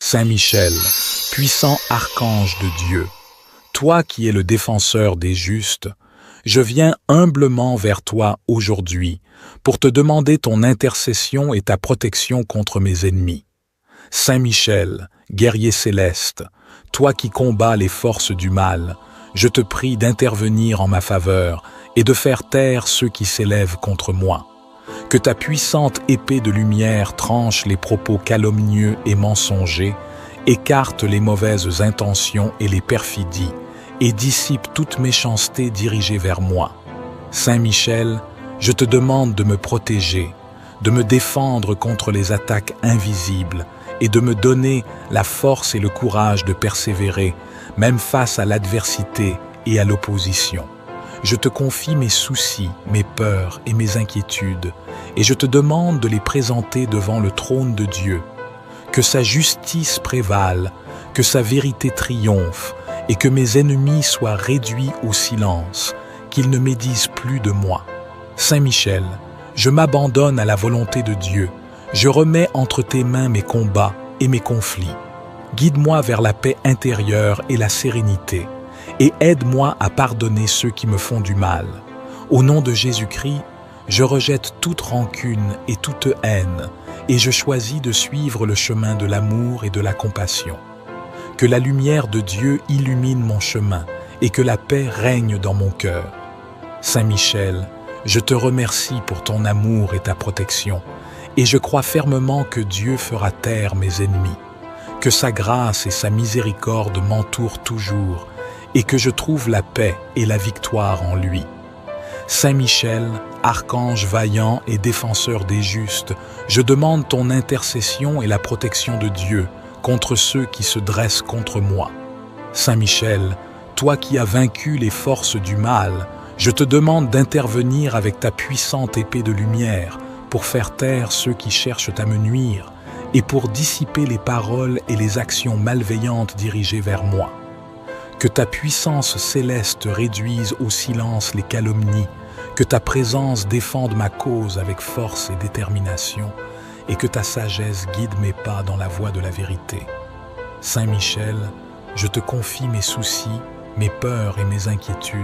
Saint Michel, puissant archange de Dieu, toi qui es le défenseur des justes, je viens humblement vers toi aujourd'hui pour te demander ton intercession et ta protection contre mes ennemis. Saint Michel, guerrier céleste, toi qui combats les forces du mal, je te prie d'intervenir en ma faveur et de faire taire ceux qui s'élèvent contre moi. Que ta puissante épée de lumière tranche les propos calomnieux et mensongers, écarte les mauvaises intentions et les perfidies, et dissipe toute méchanceté dirigée vers moi. Saint Michel, je te demande de me protéger, de me défendre contre les attaques invisibles et de me donner la force et le courage de persévérer, même face à l'adversité et à l'opposition. Je te confie mes soucis, mes peurs et mes inquiétudes, et je te demande de les présenter devant le trône de Dieu. Que sa justice prévale, que sa vérité triomphe, et que mes ennemis soient réduits au silence, qu'ils ne médisent plus de moi. Saint Michel, je m'abandonne à la volonté de Dieu, je remets entre tes mains mes combats et mes conflits. Guide-moi vers la paix intérieure et la sérénité, et aide-moi à pardonner ceux qui me font du mal. Au nom de Jésus-Christ, je rejette toute rancune et toute haine, et je choisis de suivre le chemin de l'amour et de la compassion. Que la lumière de Dieu illumine mon chemin, et que la paix règne dans mon cœur. Saint Michel, je te remercie pour ton amour et ta protection, et je crois fermement que Dieu fera taire mes ennemis, que sa grâce et sa miséricorde m'entourent toujours, et que je trouve la paix et la victoire en lui. Saint Michel, archange vaillant et défenseur des justes, je demande ton intercession et la protection de Dieu contre ceux qui se dressent contre moi. Saint Michel, toi qui as vaincu les forces du mal, je te demande d'intervenir avec ta puissante épée de lumière pour faire taire ceux qui cherchent à me nuire et pour dissiper les paroles et les actions malveillantes dirigées vers moi. Que ta puissance céleste réduise au silence les calomnies, que ta présence défende ma cause avec force et détermination, et que ta sagesse guide mes pas dans la voie de la vérité. Saint Michel, je te confie mes soucis, mes peurs et mes inquiétudes.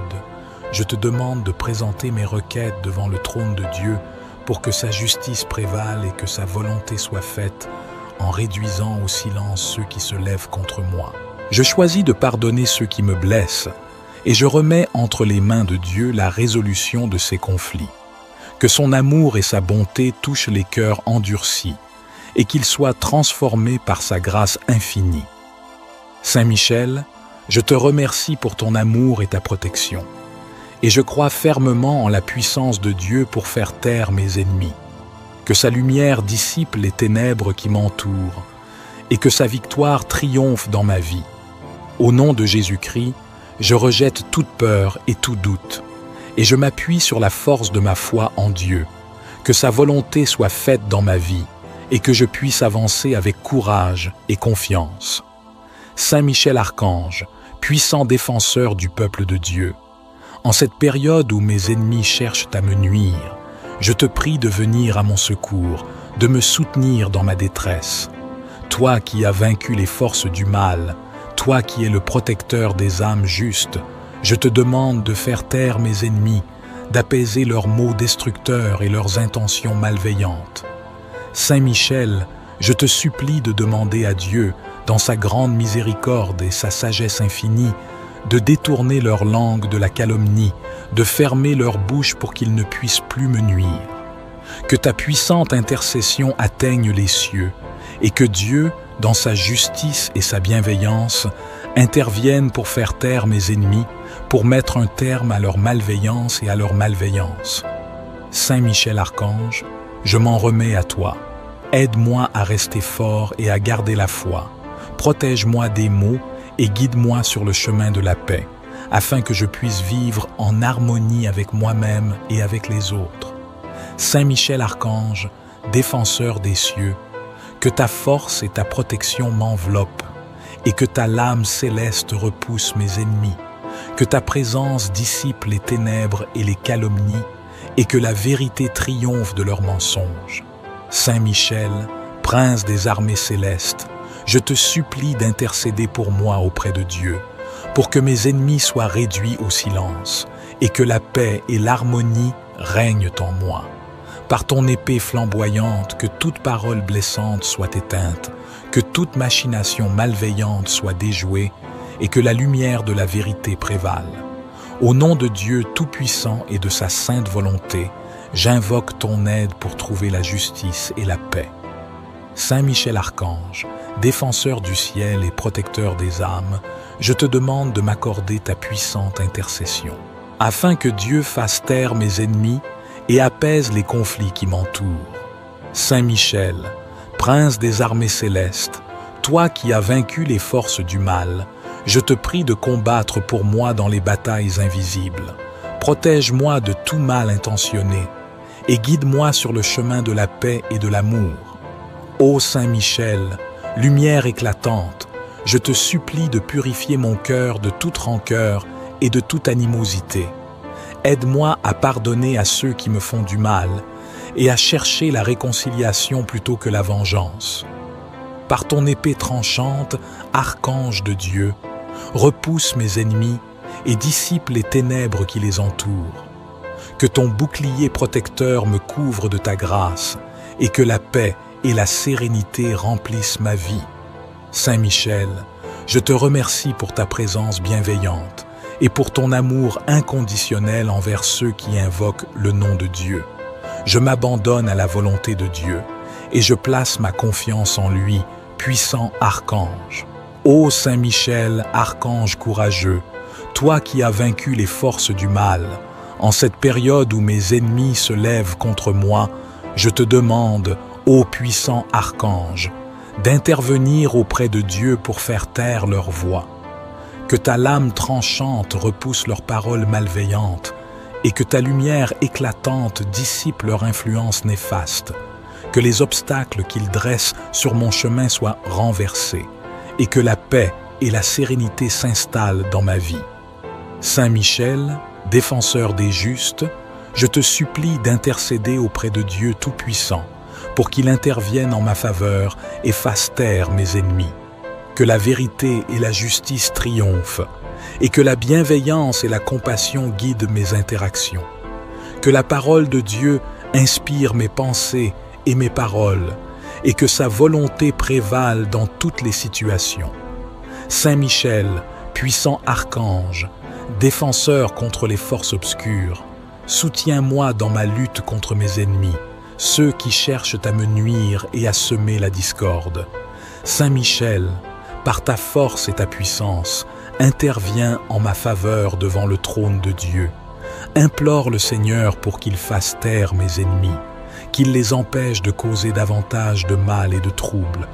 Je te demande de présenter mes requêtes devant le trône de Dieu pour que sa justice prévale et que sa volonté soit faite en réduisant au silence ceux qui se lèvent contre moi. Je choisis de pardonner ceux qui me blessent et je remets entre les mains de Dieu la résolution de ces conflits. Que son amour et sa bonté touchent les cœurs endurcis et qu'ils soient transformés par sa grâce infinie. Saint Michel, je te remercie pour ton amour et ta protection, et je crois fermement en la puissance de Dieu pour faire taire mes ennemis. Que sa lumière dissipe les ténèbres qui m'entourent, et que sa victoire triomphe dans ma vie. Au nom de Jésus-Christ, je rejette toute peur et tout doute, et je m'appuie sur la force de ma foi en Dieu. Que sa volonté soit faite dans ma vie, et que je puisse avancer avec courage et confiance. Saint Michel Archange, puissant défenseur du peuple de Dieu, en cette période où mes ennemis cherchent à me nuire, je te prie de venir à mon secours, de me soutenir dans ma détresse. Toi qui as vaincu les forces du mal, toi qui es le protecteur des âmes justes, je te demande de faire taire mes ennemis, d'apaiser leurs maux destructeurs et leurs intentions malveillantes. Saint Michel, je te supplie de demander à Dieu, dans sa grande miséricorde et sa sagesse infinie, de détourner leur langue de la calomnie, de fermer leur bouche pour qu'ils ne puissent plus me nuire. Que ta puissante intercession atteigne les cieux, et que Dieu, dans sa justice et sa bienveillance, intervienne pour faire taire mes ennemis, pour mettre un terme à leur malveillance et à leur malveillance. Saint Michel Archange, je m'en remets à toi. Aide-moi à rester fort et à garder la foi. Protège-moi des maux et guide-moi sur le chemin de la paix, afin que je puisse vivre en harmonie avec moi-même et avec les autres. Saint Michel Archange, défenseur des cieux, que ta force et ta protection m'enveloppent, et que ta lame céleste repousse mes ennemis, que ta présence dissipe les ténèbres et les calomnies, et que la vérité triomphe de leurs mensonges. Saint Michel, prince des armées célestes, je te supplie d'intercéder pour moi auprès de Dieu, pour que mes ennemis soient réduits au silence, et que la paix et l'harmonie règnent en moi. Par ton épée flamboyante, que toute parole blessante soit éteinte, que toute machination malveillante soit déjouée, et que la lumière de la vérité prévale. Au nom de Dieu Tout-Puissant et de sa sainte volonté, j'invoque ton aide pour trouver la justice et la paix. Saint Michel Archange, défenseur du ciel et protecteur des âmes, je te demande de m'accorder ta puissante intercession, afin que Dieu fasse taire mes ennemis et apaise les conflits qui m'entourent. Saint Michel, prince des armées célestes, toi qui as vaincu les forces du mal, je te prie de combattre pour moi dans les batailles invisibles. Protège-moi de tout mal intentionné et guide-moi sur le chemin de la paix et de l'amour. Ô Saint Michel, lumière éclatante, je te supplie de purifier mon cœur de toute rancœur et de toute animosité. Aide-moi à pardonner à ceux qui me font du mal et à chercher la réconciliation plutôt que la vengeance. Par ton épée tranchante, archange de Dieu, repousse mes ennemis et dissipe les ténèbres qui les entourent. Que ton bouclier protecteur me couvre de ta grâce et que la paix et la sérénité remplissent ma vie. Saint Michel, je te remercie pour ta présence bienveillante et pour ton amour inconditionnel envers ceux qui invoquent le nom de Dieu. Je m'abandonne à la volonté de Dieu et je place ma confiance en lui, puissant archange. Ô Saint Michel, archange courageux, toi qui as vaincu les forces du mal, en cette période où mes ennemis se lèvent contre moi, je te demande, ô puissant archange, d'intervenir auprès de Dieu pour faire taire leur voix. Que ta lame tranchante repousse leurs paroles malveillantes et que ta lumière éclatante dissipe leur influence néfaste. Que les obstacles qu'ils dressent sur mon chemin soient renversés et que la paix et la sérénité s'installent dans ma vie. Saint Michel, défenseur des justes, je te supplie d'intercéder auprès de Dieu Tout-Puissant pour qu'il intervienne en ma faveur et fasse taire mes ennemis. Que la vérité et la justice triomphent et que la bienveillance et la compassion guident mes interactions. Que la parole de Dieu inspire mes pensées et mes paroles et que sa volonté prévale dans toutes les situations. Saint Michel, puissant archange, défenseur contre les forces obscures, soutiens-moi dans ma lutte contre mes ennemis, ceux qui cherchent à me nuire et à semer la discorde. Saint Michel, par ta force et ta puissance, interviens en ma faveur devant le trône de Dieu. Implore le Seigneur pour qu'il fasse taire mes ennemis, qu'il les empêche de causer davantage de mal et de troubles,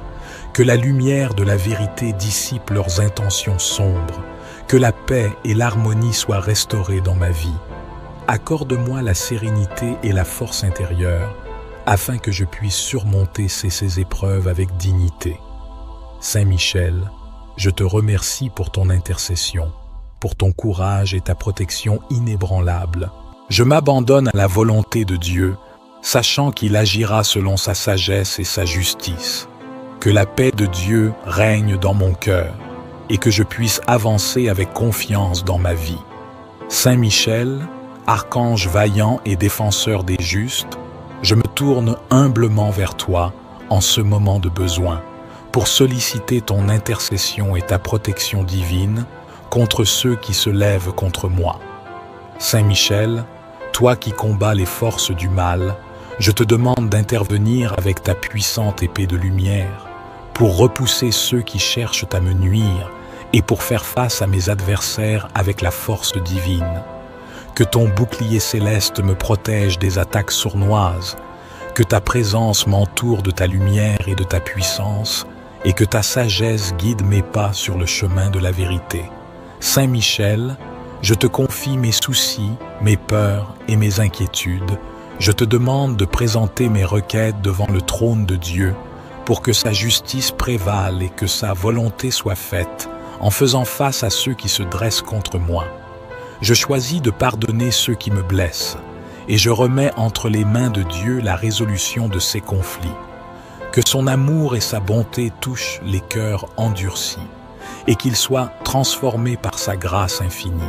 que la lumière de la vérité dissipe leurs intentions sombres, que la paix et l'harmonie soient restaurées dans ma vie. Accorde-moi la sérénité et la force intérieure, afin que je puisse surmonter ces épreuves avec dignité. Saint Michel, je te remercie pour ton intercession, pour ton courage et ta protection inébranlable. Je m'abandonne à la volonté de Dieu, sachant qu'il agira selon sa sagesse et sa justice. Que la paix de Dieu règne dans mon cœur et que je puisse avancer avec confiance dans ma vie. Saint Michel, archange vaillant et défenseur des justes, je me tourne humblement vers toi en ce moment de besoin pour solliciter ton intercession et ta protection divine contre ceux qui se lèvent contre moi. Saint Michel, toi qui combats les forces du mal, je te demande d'intervenir avec ta puissante épée de lumière pour repousser ceux qui cherchent à me nuire et pour faire face à mes adversaires avec la force divine. Que ton bouclier céleste me protège des attaques sournoises, que ta présence m'entoure de ta lumière et de ta puissance, et que ta sagesse guide mes pas sur le chemin de la vérité. Saint Michel, je te confie mes soucis, mes peurs et mes inquiétudes. Je te demande de présenter mes requêtes devant le trône de Dieu pour que sa justice prévale et que sa volonté soit faite en faisant face à ceux qui se dressent contre moi. Je choisis de pardonner ceux qui me blessent et je remets entre les mains de Dieu la résolution de ces conflits. Que son amour et sa bonté touchent les cœurs endurcis et qu'ils soient transformés par sa grâce infinie.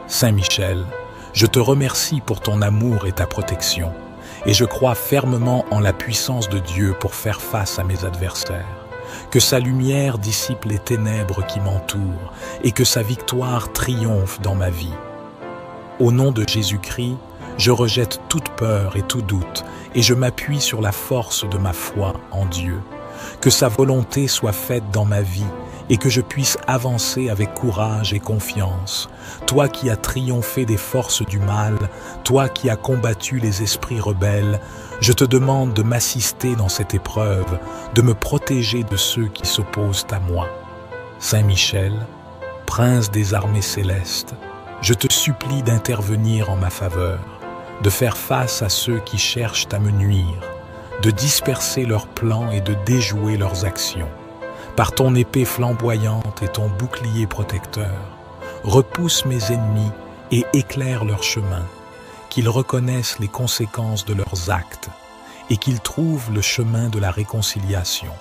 Saint Michel, je te remercie pour ton amour et ta protection, et je crois fermement en la puissance de Dieu pour faire face à mes adversaires. Que sa lumière dissipe les ténèbres qui m'entourent et que sa victoire triomphe dans ma vie. Au nom de Jésus-Christ, je rejette toute peur et tout doute et je m'appuie sur la force de ma foi en Dieu. Que sa volonté soit faite dans ma vie et que je puisse avancer avec courage et confiance. Toi qui as triomphé des forces du mal, toi qui as combattu les esprits rebelles, je te demande de m'assister dans cette épreuve, de me protéger de ceux qui s'opposent à moi. Saint Michel, prince des armées célestes, je te supplie d'intervenir en ma faveur, de faire face à ceux qui cherchent à me nuire, de disperser leurs plans et de déjouer leurs actions. Par ton épée flamboyante et ton bouclier protecteur, repousse mes ennemis et éclaire leur chemin, qu'ils reconnaissent les conséquences de leurs actes et qu'ils trouvent le chemin de la réconciliation.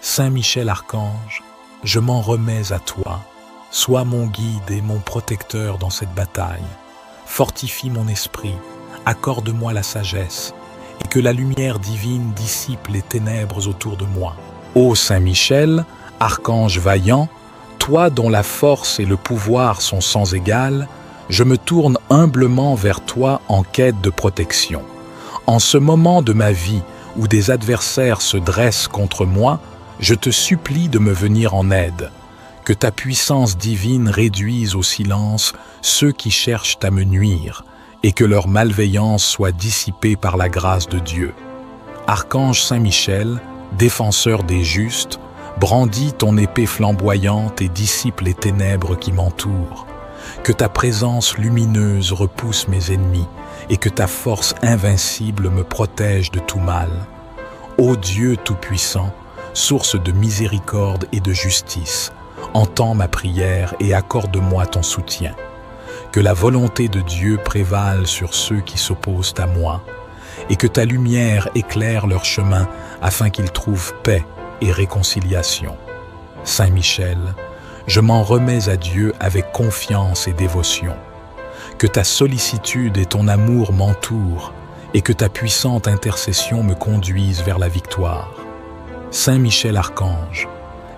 Saint Michel Archange, je m'en remets à toi, sois mon guide et mon protecteur dans cette bataille. Fortifie mon esprit, accorde-moi la sagesse et que la lumière divine dissipe les ténèbres autour de moi. Ô Saint Michel, archange vaillant, toi dont la force et le pouvoir sont sans égal, je me tourne humblement vers toi en quête de protection. En ce moment de ma vie où des adversaires se dressent contre moi, je te supplie de me venir en aide. Que ta puissance divine réduise au silence ceux qui cherchent à me nuire et que leur malveillance soit dissipée par la grâce de Dieu. Archange Saint Michel, défenseur des justes, brandis ton épée flamboyante et dissipe les ténèbres qui m'entourent. Que ta présence lumineuse repousse mes ennemis et que ta force invincible me protège de tout mal. Ô Dieu Tout-Puissant, source de miséricorde et de justice, entends ma prière et accorde-moi ton soutien. Que la volonté de Dieu prévale sur ceux qui s'opposent à moi, et que ta lumière éclaire leur chemin afin qu'ils trouvent paix et réconciliation. Saint Michel, je m'en remets à Dieu avec confiance et dévotion. Que ta sollicitude et ton amour m'entourent et que ta puissante intercession me conduise vers la victoire. Saint Michel Archange,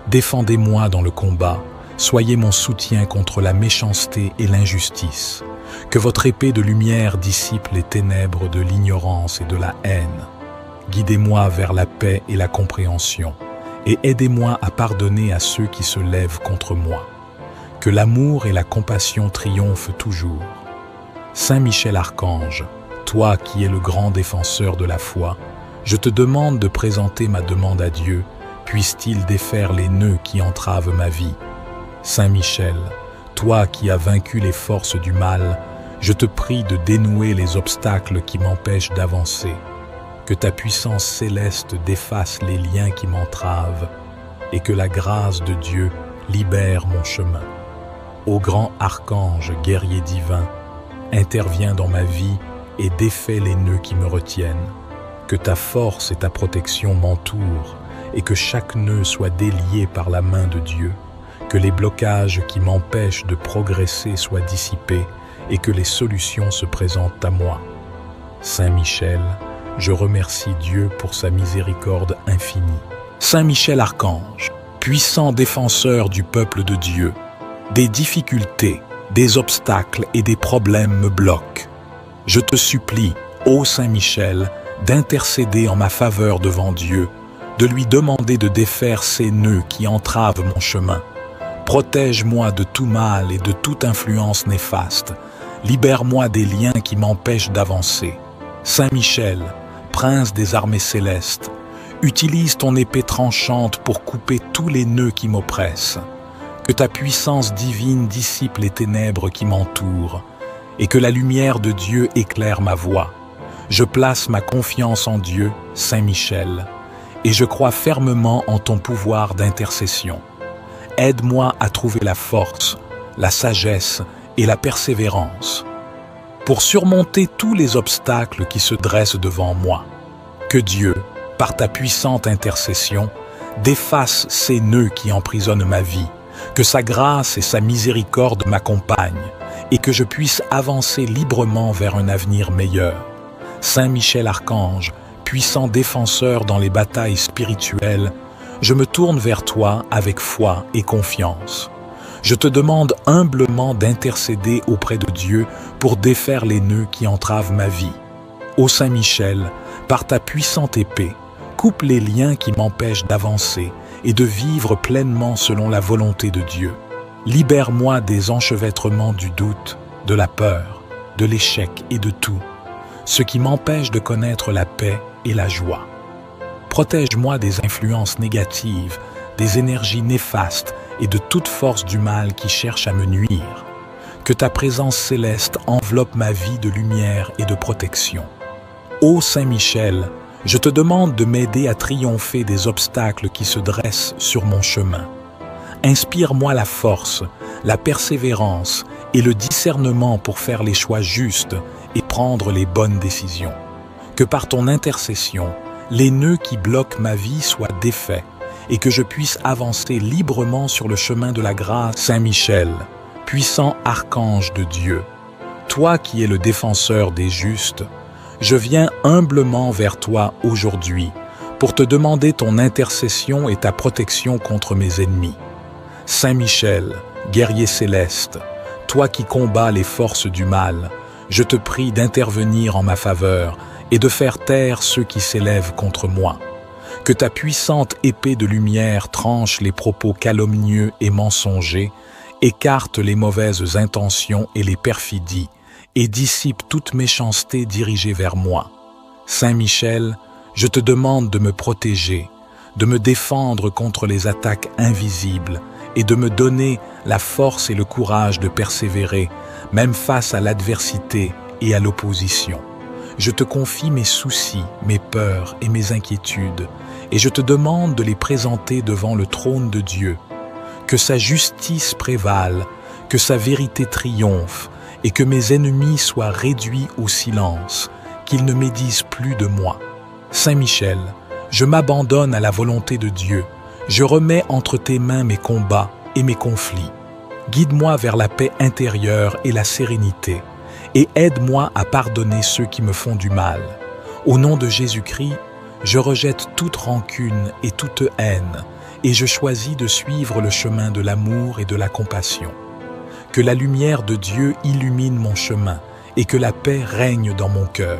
défendez-moi dans le combat, soyez mon soutien contre la méchanceté et l'injustice. Que votre épée de lumière dissipe les ténèbres de l'ignorance et de la haine. Guidez-moi vers la paix et la compréhension, et aidez-moi à pardonner à ceux qui se lèvent contre moi. Que l'amour et la compassion triomphent toujours. Saint Michel Archange, toi qui es le grand défenseur de la foi, je te demande de présenter ma demande à Dieu, puisse-t-il défaire les nœuds qui entravent ma vie. Saint Michel, toi qui as vaincu les forces du mal, je te prie de dénouer les obstacles qui m'empêchent d'avancer. Que ta puissance céleste défasse les liens qui m'entravent et que la grâce de Dieu libère mon chemin. Ô grand archange guerrier divin, interviens dans ma vie et défais les nœuds qui me retiennent. Que ta force et ta protection m'entourent et que chaque nœud soit délié par la main de Dieu. Que les blocages qui m'empêchent de progresser soient dissipés et que les solutions se présentent à moi. Saint Michel, je remercie Dieu pour sa miséricorde infinie. Saint Michel Archange, puissant défenseur du peuple de Dieu, des difficultés, des obstacles et des problèmes me bloquent. Je te supplie, ô Saint Michel, d'intercéder en ma faveur devant Dieu, de lui demander de défaire ces nœuds qui entravent mon chemin. Protège-moi de tout mal et de toute influence néfaste. Libère-moi des liens qui m'empêchent d'avancer. Saint Michel, prince des armées célestes, utilise ton épée tranchante pour couper tous les nœuds qui m'oppressent. Que ta puissance divine dissipe les ténèbres qui m'entourent et que la lumière de Dieu éclaire ma voie. Je place ma confiance en Dieu, Saint Michel, et je crois fermement en ton pouvoir d'intercession. Aide-moi à trouver la force, la sagesse et la persévérance pour surmonter tous les obstacles qui se dressent devant moi. Que Dieu, par ta puissante intercession, défasse ces nœuds qui emprisonnent ma vie, que sa grâce et sa miséricorde m'accompagnent, et que je puisse avancer librement vers un avenir meilleur. Saint Michel Archange, puissant défenseur dans les batailles spirituelles, je me tourne vers toi avec foi et confiance. Je te demande humblement d'intercéder auprès de Dieu pour défaire les nœuds qui entravent ma vie. Ô Saint Michel, par ta puissante épée, coupe les liens qui m'empêchent d'avancer et de vivre pleinement selon la volonté de Dieu. Libère-moi des enchevêtrements du doute, de la peur, de l'échec et de tout, ce qui m'empêche de connaître la paix et la joie. Protège-moi des influences négatives, des énergies néfastes et de toute force du mal qui cherche à me nuire. Que ta présence céleste enveloppe ma vie de lumière et de protection. Ô Saint Michel, je te demande de m'aider à triompher des obstacles qui se dressent sur mon chemin. Inspire-moi la force, la persévérance et le discernement pour faire les choix justes et prendre les bonnes décisions. Que par ton intercession, les nœuds qui bloquent ma vie soient défaits et que je puisse avancer librement sur le chemin de la grâce. Saint Michel, puissant archange de Dieu, toi qui es le défenseur des justes, je viens humblement vers toi aujourd'hui pour te demander ton intercession et ta protection contre mes ennemis. Saint Michel, guerrier céleste, toi qui combats les forces du mal, je te prie d'intervenir en ma faveur et de faire taire ceux qui s'élèvent contre moi. Que ta puissante épée de lumière tranche les propos calomnieux et mensongers, écarte les mauvaises intentions et les perfidies, et dissipe toute méchanceté dirigée vers moi. Saint Michel, je te demande de me protéger, de me défendre contre les attaques invisibles et de me donner la force et le courage de persévérer, même face à l'adversité et à l'opposition. Je te confie mes soucis, mes peurs et mes inquiétudes, et je te demande de les présenter devant le trône de Dieu. Que sa justice prévale, que sa vérité triomphe, et que mes ennemis soient réduits au silence, qu'ils ne médisent plus de moi. Saint Michel, je m'abandonne à la volonté de Dieu, je remets entre tes mains mes combats et mes conflits. Guide-moi vers la paix intérieure et la sérénité, et aide-moi à pardonner ceux qui me font du mal. Au nom de Jésus-Christ, je rejette toute rancune et toute haine, et je choisis de suivre le chemin de l'amour et de la compassion. Que la lumière de Dieu illumine mon chemin et que la paix règne dans mon cœur.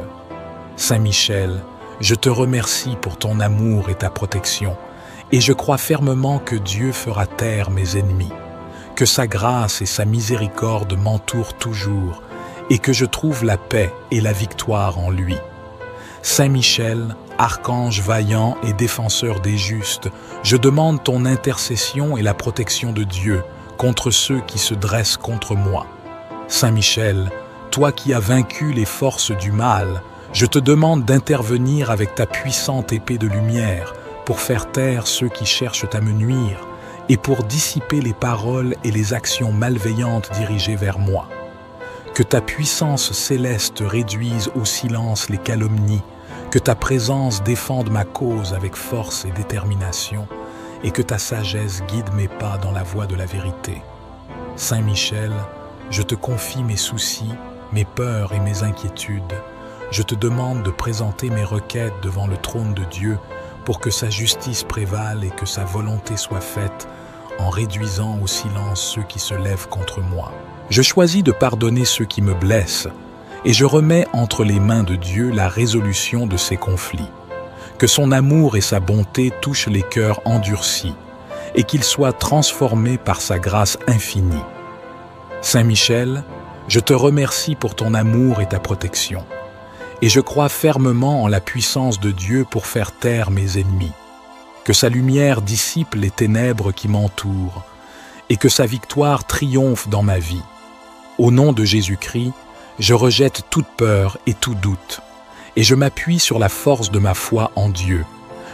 Saint Michel, je te remercie pour ton amour et ta protection, et je crois fermement que Dieu fera taire mes ennemis, que sa grâce et sa miséricorde m'entourent toujours, et que je trouve la paix et la victoire en lui. Saint Michel, archange vaillant et défenseur des justes, je demande ton intercession et la protection de Dieu contre ceux qui se dressent contre moi. Saint Michel, toi qui as vaincu les forces du mal, je te demande d'intervenir avec ta puissante épée de lumière pour faire taire ceux qui cherchent à me nuire et pour dissiper les paroles et les actions malveillantes dirigées vers moi. Que ta puissance céleste réduise au silence les calomnies, que ta présence défende ma cause avec force et détermination, et que ta sagesse guide mes pas dans la voie de la vérité. Saint Michel, je te confie mes soucis, mes peurs et mes inquiétudes. Je te demande de présenter mes requêtes devant le trône de Dieu pour que sa justice prévale et que sa volonté soit faite en réduisant au silence ceux qui se lèvent contre moi. Je choisis de pardonner ceux qui me blessent et je remets entre les mains de Dieu la résolution de ces conflits. Que son amour et sa bonté touchent les cœurs endurcis et qu'ils soient transformés par sa grâce infinie. Saint Michel, je te remercie pour ton amour et ta protection, et je crois fermement en la puissance de Dieu pour faire taire mes ennemis. Que sa lumière dissipe les ténèbres qui m'entourent, et que sa victoire triomphe dans ma vie. Au nom de Jésus-Christ, je rejette toute peur et tout doute, et je m'appuie sur la force de ma foi en Dieu.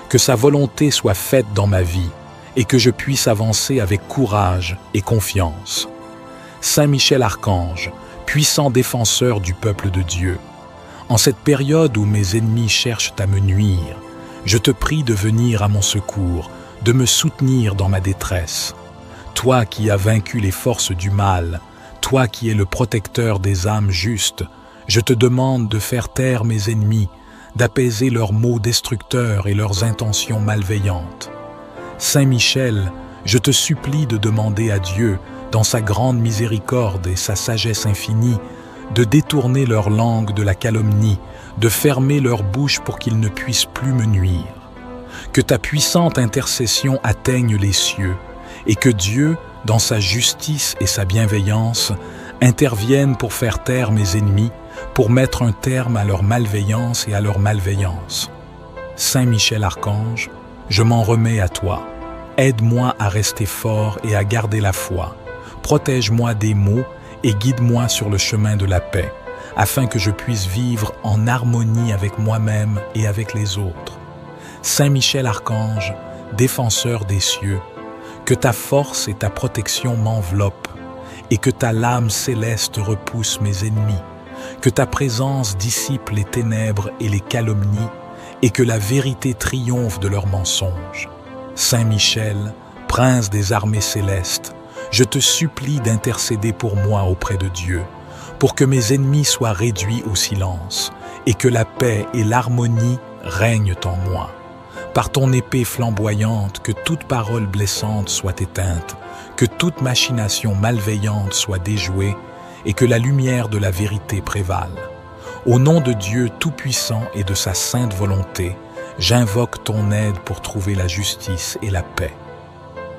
Que sa volonté soit faite dans ma vie, et que je puisse avancer avec courage et confiance. Saint Michel Archange, puissant défenseur du peuple de Dieu, en cette période où mes ennemis cherchent à me nuire, je te prie de venir à mon secours, de me soutenir dans ma détresse. Toi qui as vaincu les forces du mal, toi qui es le protecteur des âmes justes, je te demande de faire taire mes ennemis, d'apaiser leurs maux destructeurs et leurs intentions malveillantes. Saint Michel, je te supplie de demander à Dieu, dans sa grande miséricorde et sa sagesse infinie, de détourner leur langue de la calomnie, de fermer leur bouche pour qu'ils ne puissent plus me nuire. Que ta puissante intercession atteigne les cieux, et que Dieu, dans sa justice et sa bienveillance, intervienne pour faire taire mes ennemis, pour mettre un terme à leur malveillance et à leur malveillance. Saint Michel Archange, je m'en remets à toi. Aide-moi à rester fort et à garder la foi. Protège-moi des maux et guide-moi sur le chemin de la paix, afin que je puisse vivre en harmonie avec moi-même et avec les autres. Saint Michel Archange, défenseur des cieux, que ta force et ta protection m'enveloppent, et que ta lame céleste repousse mes ennemis, que ta présence dissipe les ténèbres et les calomnies, et que la vérité triomphe de leurs mensonges. Saint Michel, prince des armées célestes, je te supplie d'intercéder pour moi auprès de Dieu, pour que mes ennemis soient réduits au silence, et que la paix et l'harmonie règnent en moi. Par ton épée flamboyante, que toute parole blessante soit éteinte, que toute machination malveillante soit déjouée, et que la lumière de la vérité prévale. Au nom de Dieu Tout-Puissant et de sa sainte volonté, j'invoque ton aide pour trouver la justice et la paix.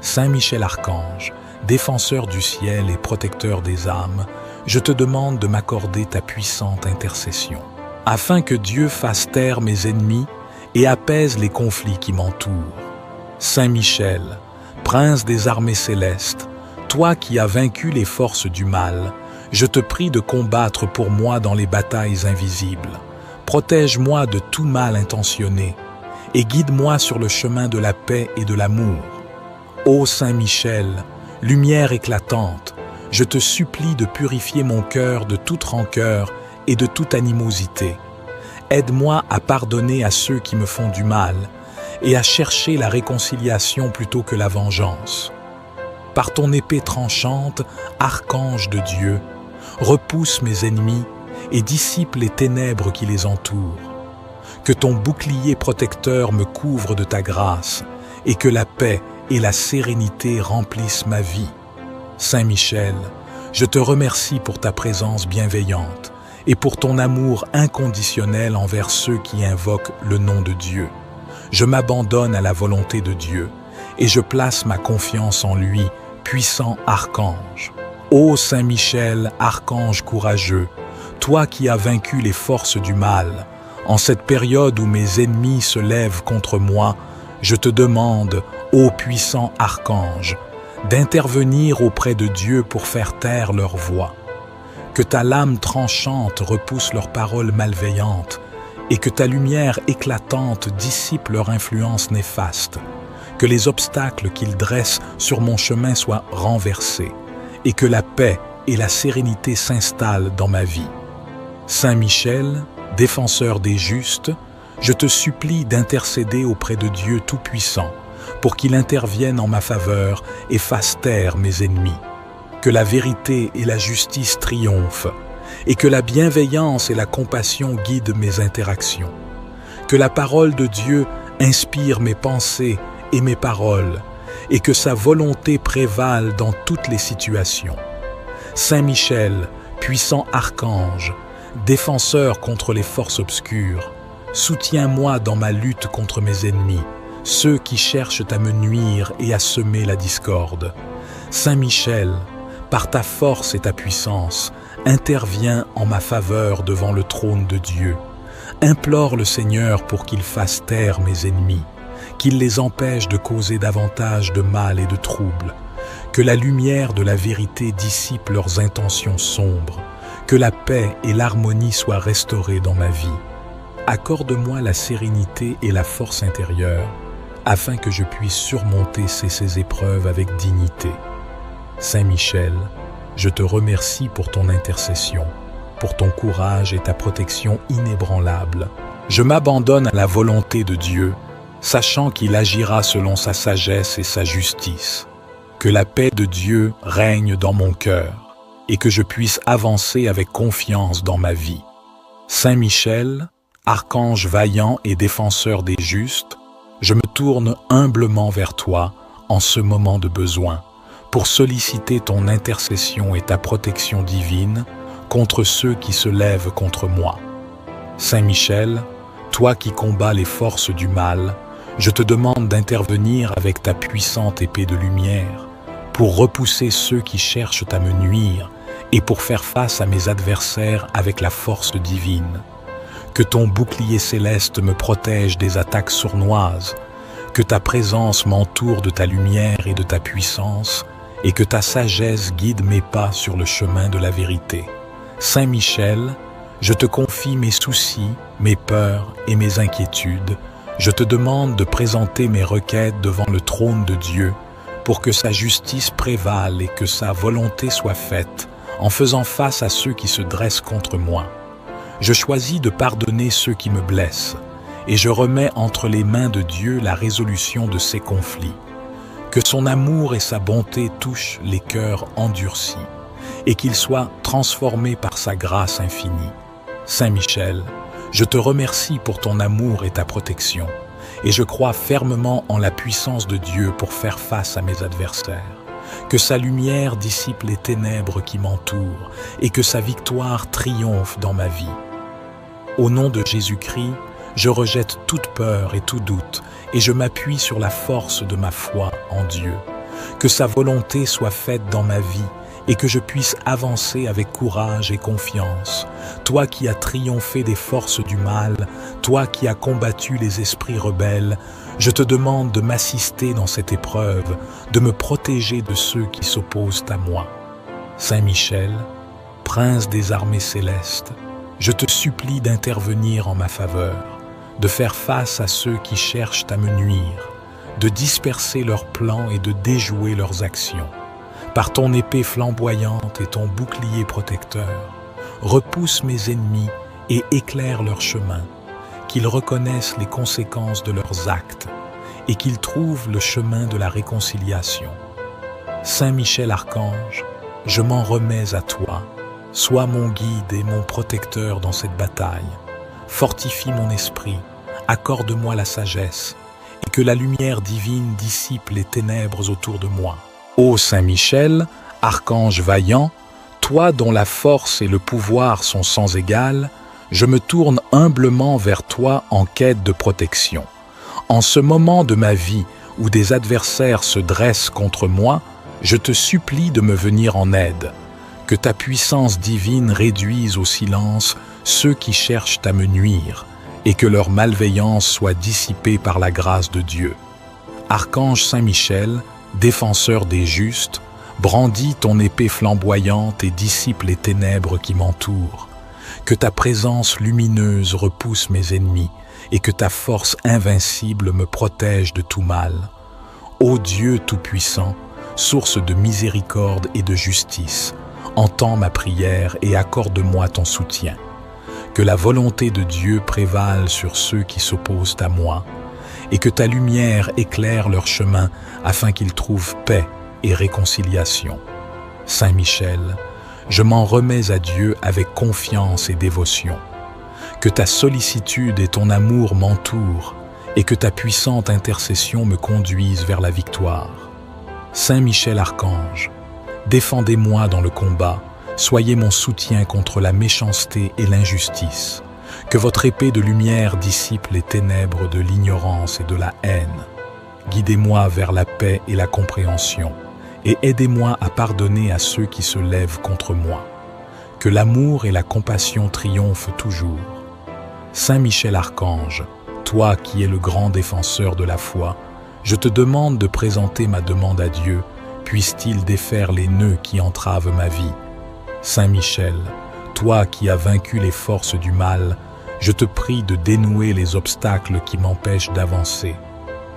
Saint Michel Archange, défenseur du ciel et protecteur des âmes, je te demande de m'accorder ta puissante intercession, afin que Dieu fasse taire mes ennemis et apaise les conflits qui m'entourent. Saint Michel, prince des armées célestes, toi qui as vaincu les forces du mal, je te prie de combattre pour moi dans les batailles invisibles. Protège-moi de tout mal intentionné et guide-moi sur le chemin de la paix et de l'amour. Ô Saint Michel, lumière éclatante, je te supplie de purifier mon cœur de toute rancœur et de toute animosité. Aide-moi à pardonner à ceux qui me font du mal et à chercher la réconciliation plutôt que la vengeance. Par ton épée tranchante, archange de Dieu, repousse mes ennemis et dissipe les ténèbres qui les entourent. Que ton bouclier protecteur me couvre de ta grâce et que la paix et la sérénité remplissent ma vie. Saint Michel, je te remercie pour ta présence bienveillante et pour ton amour inconditionnel envers ceux qui invoquent le nom de Dieu. Je m'abandonne à la volonté de Dieu et je place ma confiance en lui, puissant archange. Ô Saint Michel, archange courageux, toi qui as vaincu les forces du mal, en cette période où mes ennemis se lèvent contre moi, je te demande, ô puissant archange, d'intervenir auprès de Dieu pour faire taire leur voix. Que ta lame tranchante repousse leurs paroles malveillantes et que ta lumière éclatante dissipe leur influence néfaste. Que les obstacles qu'ils dressent sur mon chemin soient renversés et que la paix et la sérénité s'installent dans ma vie. Saint Michel, défenseur des justes, je te supplie d'intercéder auprès de Dieu Tout-Puissant pour qu'il intervienne en ma faveur et fasse taire mes ennemis. Que la vérité et la justice triomphent et que la bienveillance et la compassion guident mes interactions. Que la parole de Dieu inspire mes pensées et mes paroles et que sa volonté prévale dans toutes les situations. Saint Michel, puissant archange, défenseur contre les forces obscures, soutiens-moi dans ma lutte contre mes ennemis, ceux qui cherchent à me nuire et à semer la discorde. Saint Michel, par ta force et ta puissance, interviens en ma faveur devant le trône de Dieu. Implore le Seigneur pour qu'il fasse taire mes ennemis, qu'il les empêche de causer davantage de mal et de troubles, que la lumière de la vérité dissipe leurs intentions sombres, que la paix et l'harmonie soient restaurées dans ma vie. Accorde-moi la sérénité et la force intérieure, afin que je puisse surmonter ces épreuves avec dignité. Saint Michel, je te remercie pour ton intercession, pour ton courage et ta protection inébranlable. Je m'abandonne à la volonté de Dieu sachant qu'il agira selon sa sagesse et sa justice. Que la paix de Dieu règne dans mon cœur et que je puisse avancer avec confiance dans ma vie. Saint Michel, archange vaillant et défenseur des justes, je me tourne humblement vers toi en ce moment de besoin pour solliciter ton intercession et ta protection divine contre ceux qui se lèvent contre moi. Saint Michel, toi qui combats les forces du mal, je te demande d'intervenir avec ta puissante épée de lumière pour repousser ceux qui cherchent à me nuire et pour faire face à mes adversaires avec la force divine. Que ton bouclier céleste me protège des attaques sournoises, que ta présence m'entoure de ta lumière et de ta puissance, et que ta sagesse guide mes pas sur le chemin de la vérité. Saint Michel, je te confie mes soucis, mes peurs et mes inquiétudes. Je te demande de présenter mes requêtes devant le trône de Dieu pour que sa justice prévale et que sa volonté soit faite en faisant face à ceux qui se dressent contre moi. Je choisis de pardonner ceux qui me blessent et je remets entre les mains de Dieu la résolution de ces conflits. Que son amour et sa bonté touchent les cœurs endurcis et qu'ils soient transformés par sa grâce infinie. Saint Michel, je te remercie pour ton amour et ta protection et je crois fermement en la puissance de Dieu pour faire face à mes adversaires. Que sa lumière dissipe les ténèbres qui m'entourent et que sa victoire triomphe dans ma vie. Au nom de Jésus-Christ, je rejette toute peur et tout doute et je m'appuie sur la force de ma foi en Dieu. Que sa volonté soit faite dans ma vie et que je puisse avancer avec courage et confiance. Toi qui as triomphé des forces du mal, toi qui as combattu les esprits rebelles, je te demande de m'assister dans cette épreuve, de me protéger de ceux qui s'opposent à moi. Saint Michel, prince des armées célestes, je te supplie d'intervenir en ma faveur, de faire face à ceux qui cherchent à me nuire, de disperser leurs plans et de déjouer leurs actions. Par ton épée flamboyante et ton bouclier protecteur, repousse mes ennemis et éclaire leur chemin, qu'ils reconnaissent les conséquences de leurs actes et qu'ils trouvent le chemin de la réconciliation. Saint Michel Archange, je m'en remets à toi. Sois mon guide et mon protecteur dans cette bataille. Fortifie mon esprit, accorde-moi la sagesse et que la lumière divine dissipe les ténèbres autour de moi. Ô Saint Michel, archange vaillant, toi dont la force et le pouvoir sont sans égal, je me tourne humblement vers toi en quête de protection. En ce moment de ma vie où des adversaires se dressent contre moi, je te supplie de me venir en aide. Que ta puissance divine réduise au silence ceux qui cherchent à me nuire et que leur malveillance soit dissipée par la grâce de Dieu. Archange Saint Michel, défenseur des justes, brandis ton épée flamboyante et dissipe les ténèbres qui m'entourent. Que ta présence lumineuse repousse mes ennemis et que ta force invincible me protège de tout mal. Ô Dieu Tout-Puissant, source de miséricorde et de justice, entends ma prière et accorde-moi ton soutien. Que la volonté de Dieu prévale sur ceux qui s'opposent à moi et que ta lumière éclaire leur chemin afin qu'ils trouvent paix et réconciliation. Saint Michel, je m'en remets à Dieu avec confiance et dévotion. Que ta sollicitude et ton amour m'entourent et que ta puissante intercession me conduise vers la victoire. Saint Michel Archange, défendez-moi dans le combat, soyez mon soutien contre la méchanceté et l'injustice. Que votre épée de lumière dissipe les ténèbres de l'ignorance et de la haine. Guidez-moi vers la paix et la compréhension, et aidez-moi à pardonner à ceux qui se lèvent contre moi. Que l'amour et la compassion triomphent toujours. Saint Michel Archange, toi qui es le grand défenseur de la foi, je te demande de présenter ma demande à Dieu, puisse-t-il défaire les nœuds qui entravent ma vie. Saint Michel, toi qui as vaincu les forces du mal, je te prie de dénouer les obstacles qui m'empêchent d'avancer.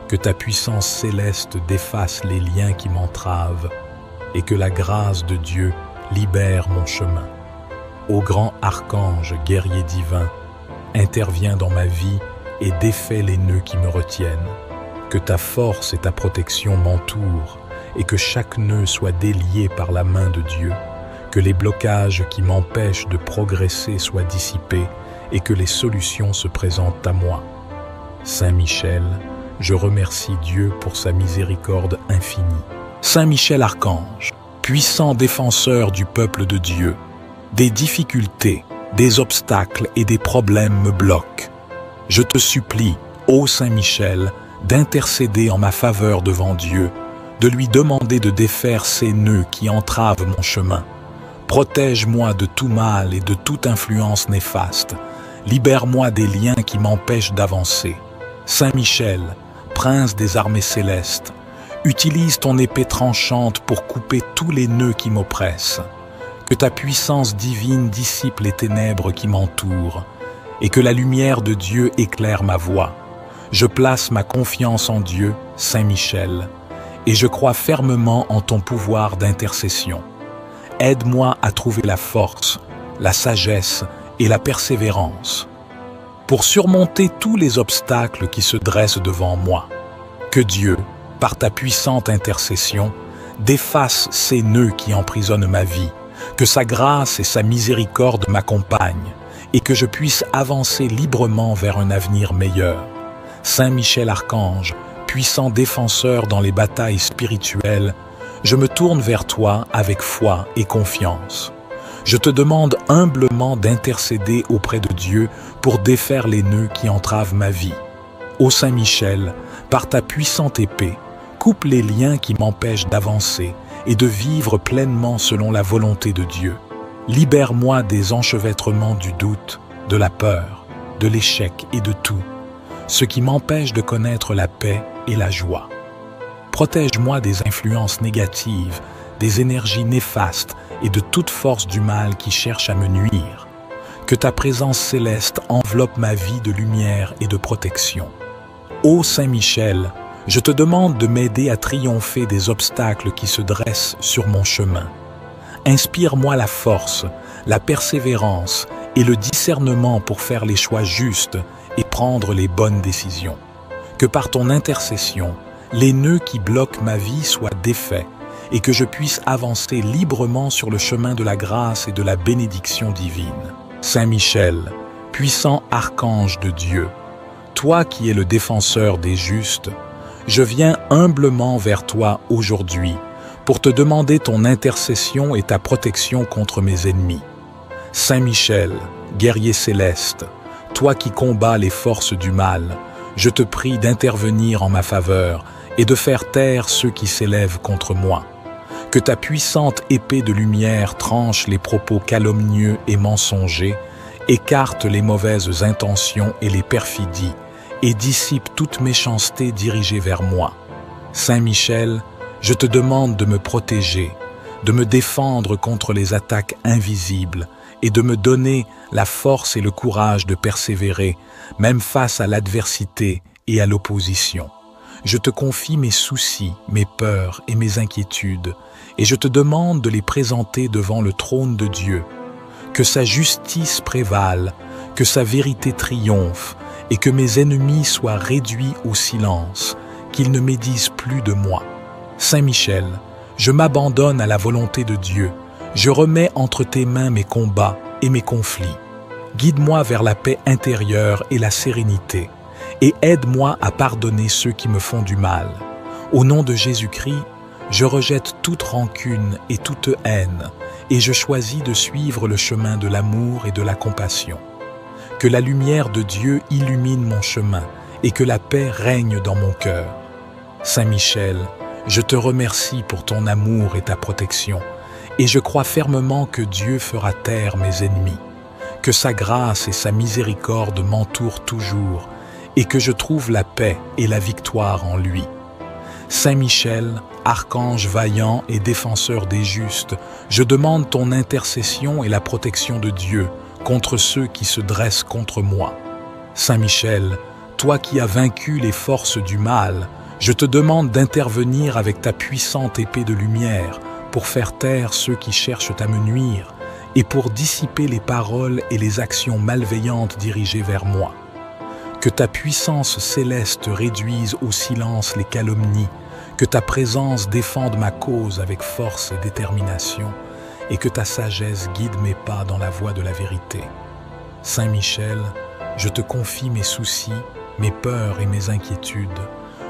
Que ta puissance céleste défasse les liens qui m'entravent et que la grâce de Dieu libère mon chemin. Ô grand archange guerrier divin, interviens dans ma vie et défais les nœuds qui me retiennent. Que ta force et ta protection m'entourent et que chaque nœud soit délié par la main de Dieu. Que les blocages qui m'empêchent de progresser soient dissipés et que les solutions se présentent à moi. Saint Michel, je remercie Dieu pour sa miséricorde infinie. Saint Michel Archange, puissant défenseur du peuple de Dieu, des difficultés, des obstacles et des problèmes me bloquent. Je te supplie, ô Saint Michel, d'intercéder en ma faveur devant Dieu, de lui demander de défaire ces nœuds qui entravent mon chemin. Protège-moi de tout mal et de toute influence néfaste. Libère-moi des liens qui m'empêchent d'avancer. Saint Michel, prince des armées célestes, utilise ton épée tranchante pour couper tous les nœuds qui m'oppressent. Que ta puissance divine dissipe les ténèbres qui m'entourent et que la lumière de Dieu éclaire ma voie. Je place ma confiance en Dieu, Saint Michel, et je crois fermement en ton pouvoir d'intercession. Aide-moi à trouver la force, la sagesse et la persévérance pour surmonter tous les obstacles qui se dressent devant moi. Que Dieu, par ta puissante intercession, défasse ces nœuds qui emprisonnent ma vie, que sa grâce et sa miséricorde m'accompagnent et que je puisse avancer librement vers un avenir meilleur. Saint Michel Archange, puissant défenseur dans les batailles spirituelles, je me tourne vers toi avec foi et confiance. Je te demande humblement d'intercéder auprès de Dieu pour défaire les nœuds qui entravent ma vie. Ô Saint Michel, par ta puissante épée, coupe les liens qui m'empêchent d'avancer et de vivre pleinement selon la volonté de Dieu. Libère-moi des enchevêtrements du doute, de la peur, de l'échec et de tout, ce qui m'empêche de connaître la paix et la joie. Protège-moi des influences négatives, des énergies néfastes et de toute force du mal qui cherche à me nuire. Que ta présence céleste enveloppe ma vie de lumière et de protection. Ô Saint Michel, je te demande de m'aider à triompher des obstacles qui se dressent sur mon chemin. Inspire-moi la force, la persévérance et le discernement pour faire les choix justes et prendre les bonnes décisions. Que par ton intercession, les nœuds qui bloquent ma vie soient défaits et que je puisse avancer librement sur le chemin de la grâce et de la bénédiction divine. Saint Michel, puissant archange de Dieu, toi qui es le défenseur des justes, je viens humblement vers toi aujourd'hui pour te demander ton intercession et ta protection contre mes ennemis. Saint Michel, guerrier céleste, toi qui combats les forces du mal, je te prie d'intervenir en ma faveur et de faire taire ceux qui s'élèvent contre moi. Que ta puissante épée de lumière tranche les propos calomnieux et mensongers, écarte les mauvaises intentions et les perfidies, et dissipe toute méchanceté dirigée vers moi. Saint Michel, je te demande de me protéger, de me défendre contre les attaques invisibles et de me donner la force et le courage de persévérer, même face à l'adversité et à l'opposition. Je te confie mes soucis, mes peurs et mes inquiétudes, et je te demande de les présenter devant le trône de Dieu. Que sa justice prévale, que sa vérité triomphe, et que mes ennemis soient réduits au silence, qu'ils ne médisent plus de moi. Saint Michel, je m'abandonne à la volonté de Dieu, je remets entre tes mains mes combats et mes conflits. Guide-moi vers la paix intérieure et la sérénité, et aide-moi à pardonner ceux qui me font du mal. Au nom de Jésus-Christ, je rejette toute rancune et toute haine, et je choisis de suivre le chemin de l'amour et de la compassion. Que la lumière de Dieu illumine mon chemin, et que la paix règne dans mon cœur. Saint Michel, je te remercie pour ton amour et ta protection, et je crois fermement que Dieu fera taire mes ennemis, que sa grâce et sa miséricorde m'entourent toujours, et que je trouve la paix et la victoire en lui. Saint Michel, archange vaillant et défenseur des justes, je demande ton intercession et la protection de Dieu contre ceux qui se dressent contre moi. Saint Michel, toi qui as vaincu les forces du mal, je te demande d'intervenir avec ta puissante épée de lumière pour faire taire ceux qui cherchent à me nuire et pour dissiper les paroles et les actions malveillantes dirigées vers moi. Que ta puissance céleste réduise au silence les calomnies, que ta présence défende ma cause avec force et détermination, et que ta sagesse guide mes pas dans la voie de la vérité. Saint Michel, je te confie mes soucis, mes peurs et mes inquiétudes.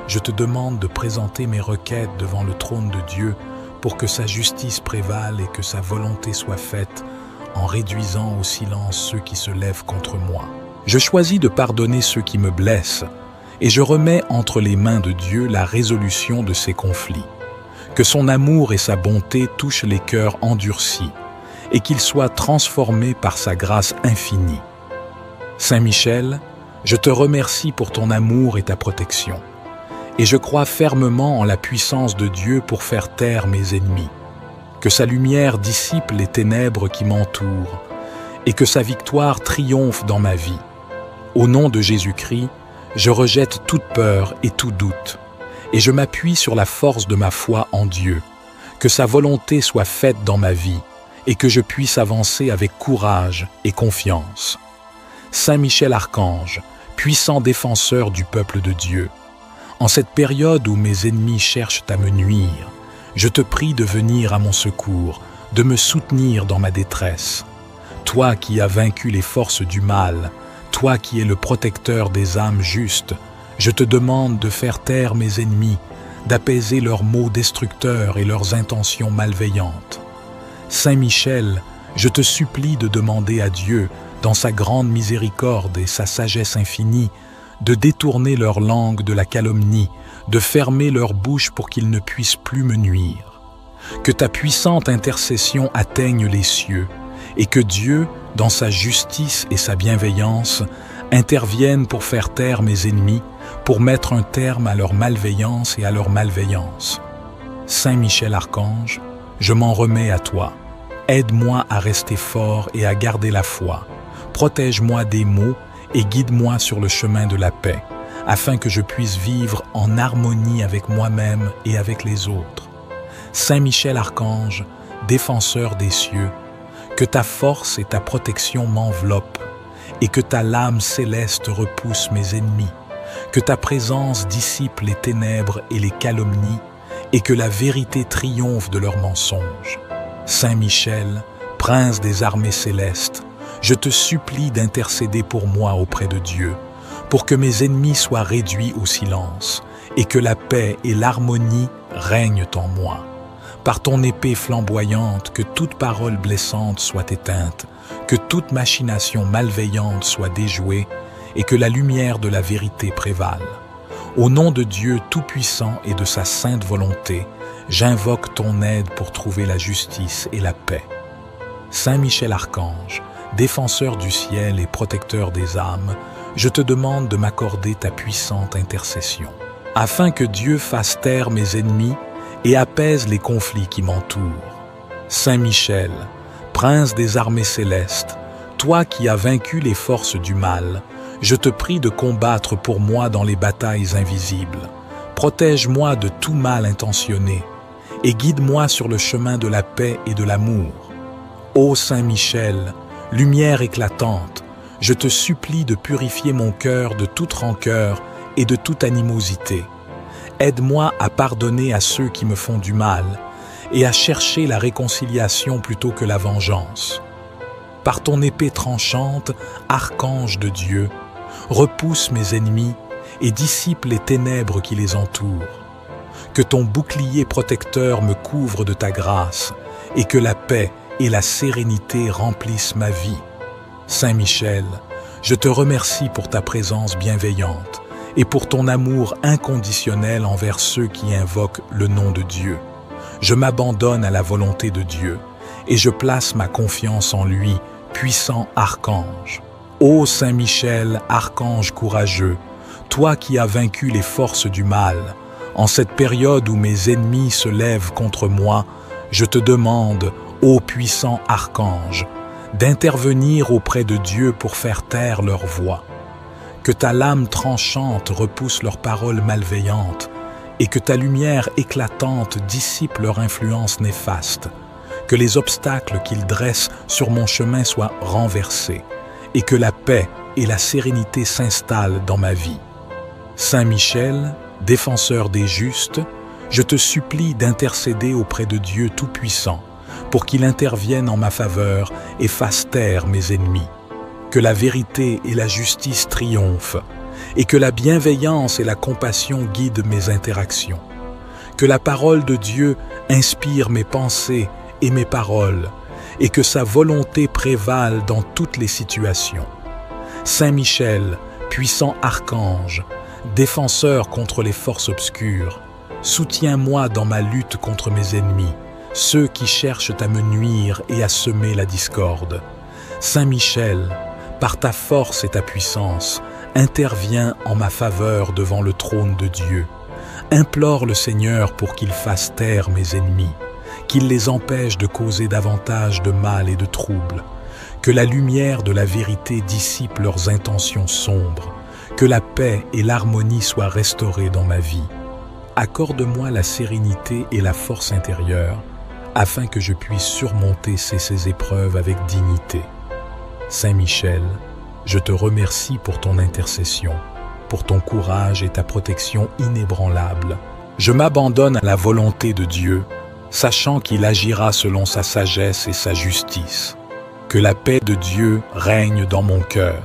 Je te demande de présenter mes requêtes devant le trône de Dieu pour que sa justice prévale et que sa volonté soit faite en réduisant au silence ceux qui se lèvent contre moi. Je choisis de pardonner ceux qui me blessent et je remets entre les mains de Dieu la résolution de ces conflits. Que son amour et sa bonté touchent les cœurs endurcis et qu'ils soient transformés par sa grâce infinie. Saint Michel, je te remercie pour ton amour et ta protection, et je crois fermement en la puissance de Dieu pour faire taire mes ennemis. Que sa lumière dissipe les ténèbres qui m'entourent, et que sa victoire triomphe dans ma vie. Au nom de Jésus-Christ, je rejette toute peur et tout doute, et je m'appuie sur la force de ma foi en Dieu. Que sa volonté soit faite dans ma vie, et que je puisse avancer avec courage et confiance. Saint Michel Archange, puissant défenseur du peuple de Dieu, en cette période où mes ennemis cherchent à me nuire, je te prie de venir à mon secours, de me soutenir dans ma détresse. Toi qui as vaincu les forces du mal, toi qui es le protecteur des âmes justes, je te demande de faire taire mes ennemis, d'apaiser leurs maux destructeurs et leurs intentions malveillantes. Saint Michel, je te supplie de demander à Dieu, dans sa grande miséricorde et sa sagesse infinie, de détourner leur langue de la calomnie, de fermer leur bouche pour qu'ils ne puissent plus me nuire. Que ta puissante intercession atteigne les cieux, et que Dieu, dans sa justice et sa bienveillance, intervienne pour faire taire mes ennemis, pour mettre un terme à leur malveillance et à leur malveillance. Saint Michel Archange, je m'en remets à toi. Aide-moi à rester fort et à garder la foi. Protège-moi des maux et guide-moi sur le chemin de la paix, afin que je puisse vivre en harmonie avec moi-même et avec les autres. Saint Michel Archange, défenseur des cieux, que ta force et ta protection m'enveloppent, et que ta lame céleste repousse mes ennemis, que ta présence dissipe les ténèbres et les calomnies, et que la vérité triomphe de leurs mensonges. Saint Michel, prince des armées célestes, je te supplie d'intercéder pour moi auprès de Dieu, pour que mes ennemis soient réduits au silence, et que la paix et l'harmonie règnent en moi. Par ton épée flamboyante, que toute parole blessante soit éteinte, que toute machination malveillante soit déjouée, et que la lumière de la vérité prévale. Au nom de Dieu Tout-Puissant et de sa sainte volonté, j'invoque ton aide pour trouver la justice et la paix. Saint Michel Archange, défenseur du ciel et protecteur des âmes, je te demande de m'accorder ta puissante intercession, afin que Dieu fasse taire mes ennemis et apaise les conflits qui m'entourent. Saint Michel, prince des armées célestes, toi qui as vaincu les forces du mal, je te prie de combattre pour moi dans les batailles invisibles. Protège-moi de tout mal intentionné et guide-moi sur le chemin de la paix et de l'amour. Ô Saint Michel, lumière éclatante, je te supplie de purifier mon cœur de toute rancœur et de toute animosité. Aide-moi à pardonner à ceux qui me font du mal et à chercher la réconciliation plutôt que la vengeance. Par ton épée tranchante, archange de Dieu, repousse mes ennemis et dissipe les ténèbres qui les entourent. Que ton bouclier protecteur me couvre de ta grâce et que la paix et la sérénité remplissent ma vie. Saint Michel, je te remercie pour ta présence bienveillante et pour ton amour inconditionnel envers ceux qui invoquent le nom de Dieu. Je m'abandonne à la volonté de Dieu et je place ma confiance en lui, puissant archange. Ô Saint Michel, archange courageux, toi qui as vaincu les forces du mal, en cette période où mes ennemis se lèvent contre moi, je te demande, ô puissant archange, d'intervenir auprès de Dieu pour faire taire leur voix. Que ta lame tranchante repousse leurs paroles malveillantes et que ta lumière éclatante dissipe leur influence néfaste. Que les obstacles qu'ils dressent sur mon chemin soient renversés et que la paix et la sérénité s'installe dans ma vie. Saint Michel, défenseur des justes, je te supplie d'intercéder auprès de Dieu Tout-Puissant pour qu'il intervienne en ma faveur et fasse taire mes ennemis. Que la vérité et la justice triomphent et que la bienveillance et la compassion guident mes interactions. Que la parole de Dieu inspire mes pensées et mes paroles et que sa volonté prévale dans toutes les situations. Saint Michel, puissant archange, défenseur contre les forces obscures, soutiens-moi dans ma lutte contre mes ennemis, ceux qui cherchent à me nuire et à semer la discorde. Saint Michel, par ta force et ta puissance, interviens en ma faveur devant le trône de Dieu. Implore le Seigneur pour qu'il fasse taire mes ennemis, qu'il les empêche de causer davantage de mal et de troubles, que la lumière de la vérité dissipe leurs intentions sombres, que la paix et l'harmonie soient restaurées dans ma vie. Accorde-moi la sérénité et la force intérieure, afin que je puisse surmonter ces épreuves avec dignité. Saint Michel, je te remercie pour ton intercession, pour ton courage et ta protection inébranlable. Je m'abandonne à la volonté de Dieu, sachant qu'il agira selon sa sagesse et sa justice. Que la paix de Dieu règne dans mon cœur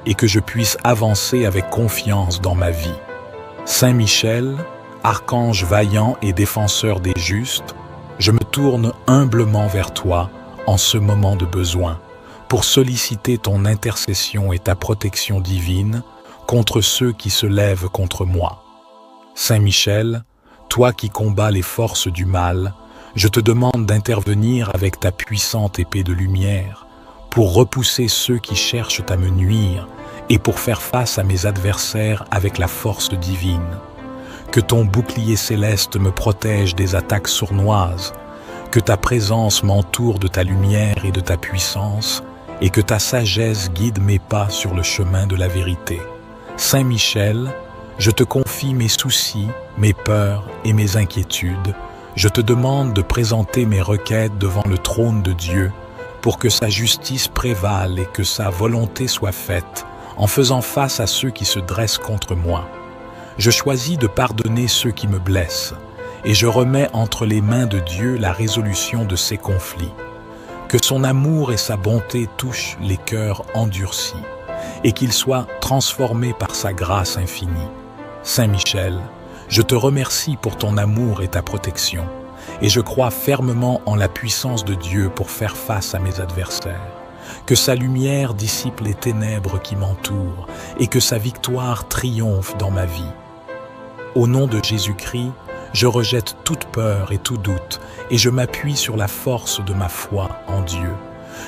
et que je puisse avancer avec confiance dans ma vie. Saint Michel, archange vaillant et défenseur des justes, je me tourne humblement vers toi en ce moment de besoin pour solliciter ton intercession et ta protection divine contre ceux qui se lèvent contre moi. Saint Michel, toi qui combats les forces du mal, je te demande d'intervenir avec ta puissante épée de lumière pour repousser ceux qui cherchent à me nuire et pour faire face à mes adversaires avec la force divine. Que ton bouclier céleste me protège des attaques sournoises, que ta présence m'entoure de ta lumière et de ta puissance, et que ta sagesse guide mes pas sur le chemin de la vérité. Saint Michel, je te confie mes soucis, mes peurs et mes inquiétudes. Je te demande de présenter mes requêtes devant le trône de Dieu pour que sa justice prévale et que sa volonté soit faite en faisant face à ceux qui se dressent contre moi. Je choisis de pardonner ceux qui me blessent et je remets entre les mains de Dieu la résolution de ces conflits. Que son amour et sa bonté touchent les cœurs endurcis et qu'ils soient transformés par sa grâce infinie. Saint Michel, je te remercie pour ton amour et ta protection, et je crois fermement en la puissance de Dieu pour faire face à mes adversaires. Que sa lumière dissipe les ténèbres qui m'entourent, et que sa victoire triomphe dans ma vie. Au nom de Jésus-Christ, je rejette toute peur et tout doute, et je m'appuie sur la force de ma foi en Dieu.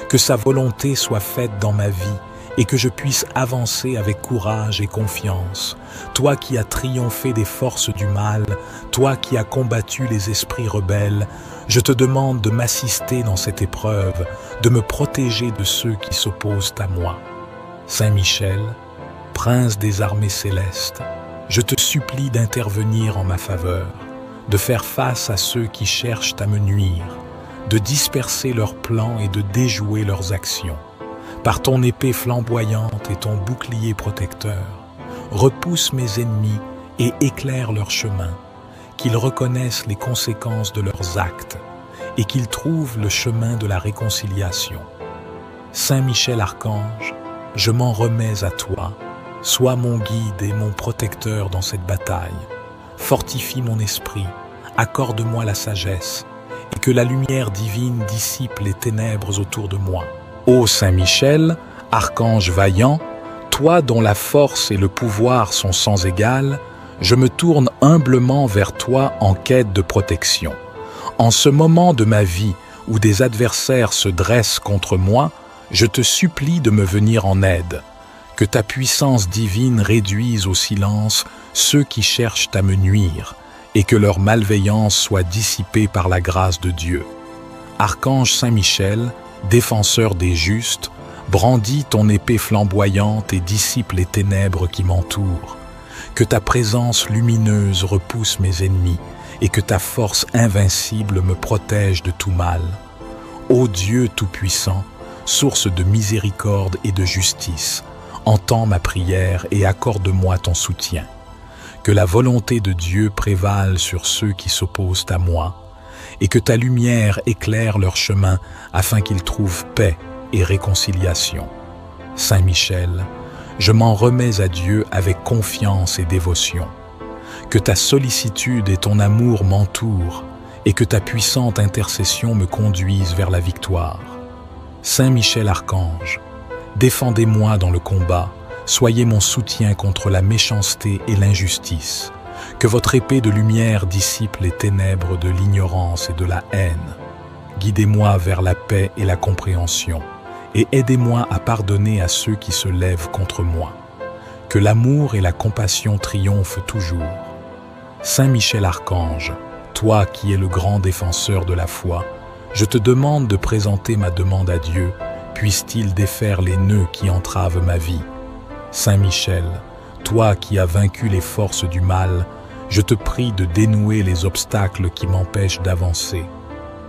Que sa volonté soit faite dans ma vie, et que je puisse avancer avec courage et confiance. Toi qui as triomphé des forces du mal, toi qui as combattu les esprits rebelles, je te demande de m'assister dans cette épreuve, de me protéger de ceux qui s'opposent à moi. Saint Michel, prince des armées célestes, je te supplie d'intervenir en ma faveur, de faire face à ceux qui cherchent à me nuire, de disperser leurs plans et de déjouer leurs actions. Par ton épée flamboyante et ton bouclier protecteur, repousse mes ennemis et éclaire leur chemin, qu'ils reconnaissent les conséquences de leurs actes et qu'ils trouvent le chemin de la réconciliation. Saint Michel Archange, je m'en remets à toi, sois mon guide et mon protecteur dans cette bataille. Fortifie mon esprit, accorde-moi la sagesse et que la lumière divine dissipe les ténèbres autour de moi. Ô Saint Michel, archange vaillant, toi dont la force et le pouvoir sont sans égal, je me tourne humblement vers toi en quête de protection. En ce moment de ma vie où des adversaires se dressent contre moi, je te supplie de me venir en aide. Que ta puissance divine réduise au silence ceux qui cherchent à me nuire et que leur malveillance soit dissipée par la grâce de Dieu. Archange Saint Michel, défenseur des justes, brandis ton épée flamboyante et dissipe les ténèbres qui m'entourent. Que ta présence lumineuse repousse mes ennemis et que ta force invincible me protège de tout mal. Ô Dieu Tout-Puissant, source de miséricorde et de justice, entends ma prière et accorde-moi ton soutien. Que la volonté de Dieu prévale sur ceux qui s'opposent à moi, et que ta lumière éclaire leur chemin afin qu'ils trouvent paix et réconciliation. Saint Michel, je m'en remets à Dieu avec confiance et dévotion. Que ta sollicitude et ton amour m'entourent, et que ta puissante intercession me conduise vers la victoire. Saint Michel Archange, défendez-moi dans le combat, soyez mon soutien contre la méchanceté et l'injustice. Que votre épée de lumière dissipe les ténèbres de l'ignorance et de la haine. Guidez-moi vers la paix et la compréhension, et aidez-moi à pardonner à ceux qui se lèvent contre moi. Que l'amour et la compassion triomphent toujours. Saint Michel Archange, toi qui es le grand défenseur de la foi, je te demande de présenter ma demande à Dieu, puisse-t-il défaire les nœuds qui entravent ma vie. Saint Michel, toi qui as vaincu les forces du mal, je te prie de dénouer les obstacles qui m'empêchent d'avancer.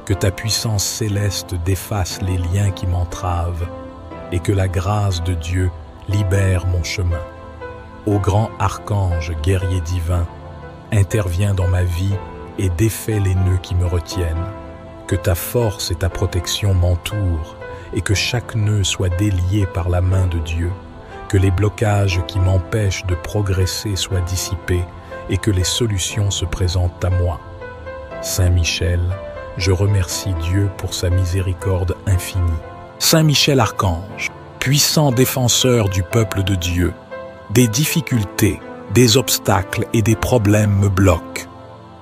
Que ta puissance céleste défasse les liens qui m'entravent et que la grâce de Dieu libère mon chemin. Ô grand archange guerrier divin, interviens dans ma vie et défais les nœuds qui me retiennent. Que ta force et ta protection m'entourent et que chaque nœud soit délié par la main de Dieu. Que les blocages qui m'empêchent de progresser soient dissipés et que les solutions se présentent à moi. Saint Michel, je remercie Dieu pour sa miséricorde infinie. Saint Michel Archange, puissant défenseur du peuple de Dieu, des difficultés, des obstacles et des problèmes me bloquent.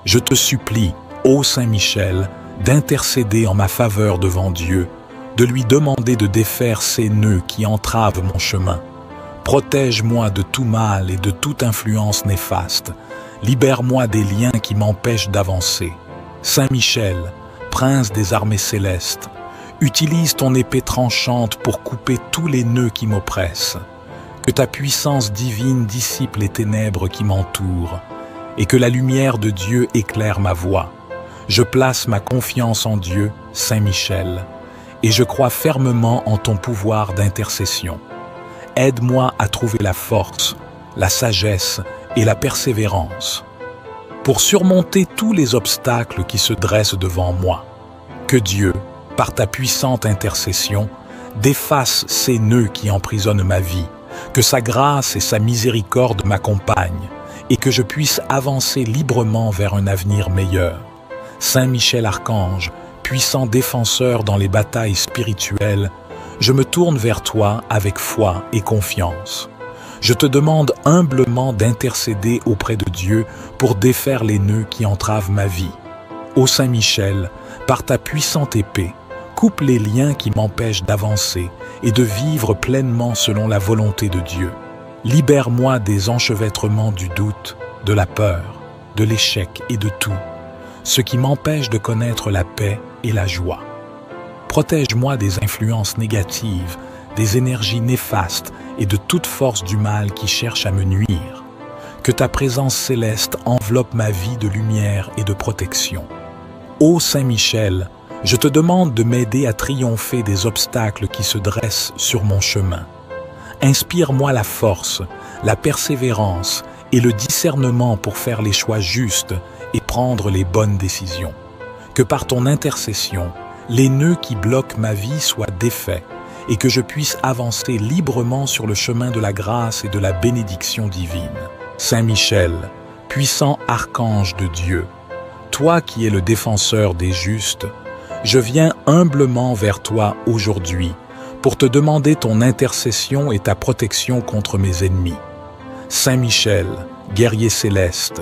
Je te supplie, ô Saint Michel, d'intercéder en ma faveur devant Dieu, de lui demander de défaire ces nœuds qui entravent mon chemin. Protège-moi de tout mal et de toute influence néfaste. Libère-moi des liens qui m'empêchent d'avancer. Saint Michel, prince des armées célestes, utilise ton épée tranchante pour couper tous les nœuds qui m'oppressent. Que ta puissance divine dissipe les ténèbres qui m'entourent et que la lumière de Dieu éclaire ma voie. Je place ma confiance en Dieu, Saint Michel, et je crois fermement en ton pouvoir d'intercession. Aide-moi à trouver la force, la sagesse et la persévérance pour surmonter tous les obstacles qui se dressent devant moi. Que Dieu, par ta puissante intercession, défasse ces nœuds qui emprisonnent ma vie, que sa grâce et sa miséricorde m'accompagnent et que je puisse avancer librement vers un avenir meilleur. Saint Michel Archange, puissant défenseur dans les batailles spirituelles, je me tourne vers toi avec foi et confiance. Je te demande humblement d'intercéder auprès de Dieu pour défaire les nœuds qui entravent ma vie. Ô Saint Michel, par ta puissante épée, coupe les liens qui m'empêchent d'avancer et de vivre pleinement selon la volonté de Dieu. Libère-moi des enchevêtrements du doute, de la peur, de l'échec et de tout, ce qui m'empêche de connaître la paix et la joie. Protège-moi des influences négatives, des énergies néfastes et de toute force du mal qui cherche à me nuire. Que ta présence céleste enveloppe ma vie de lumière et de protection. Ô Saint Michel, je te demande de m'aider à triompher des obstacles qui se dressent sur mon chemin. Inspire-moi la force, la persévérance et le discernement pour faire les choix justes et prendre les bonnes décisions. Que par ton intercession, les nœuds qui bloquent ma vie soient défaits et que je puisse avancer librement sur le chemin de la grâce et de la bénédiction divine. Saint Michel, puissant archange de Dieu, toi qui es le défenseur des justes, je viens humblement vers toi aujourd'hui pour te demander ton intercession et ta protection contre mes ennemis. Saint Michel, guerrier céleste,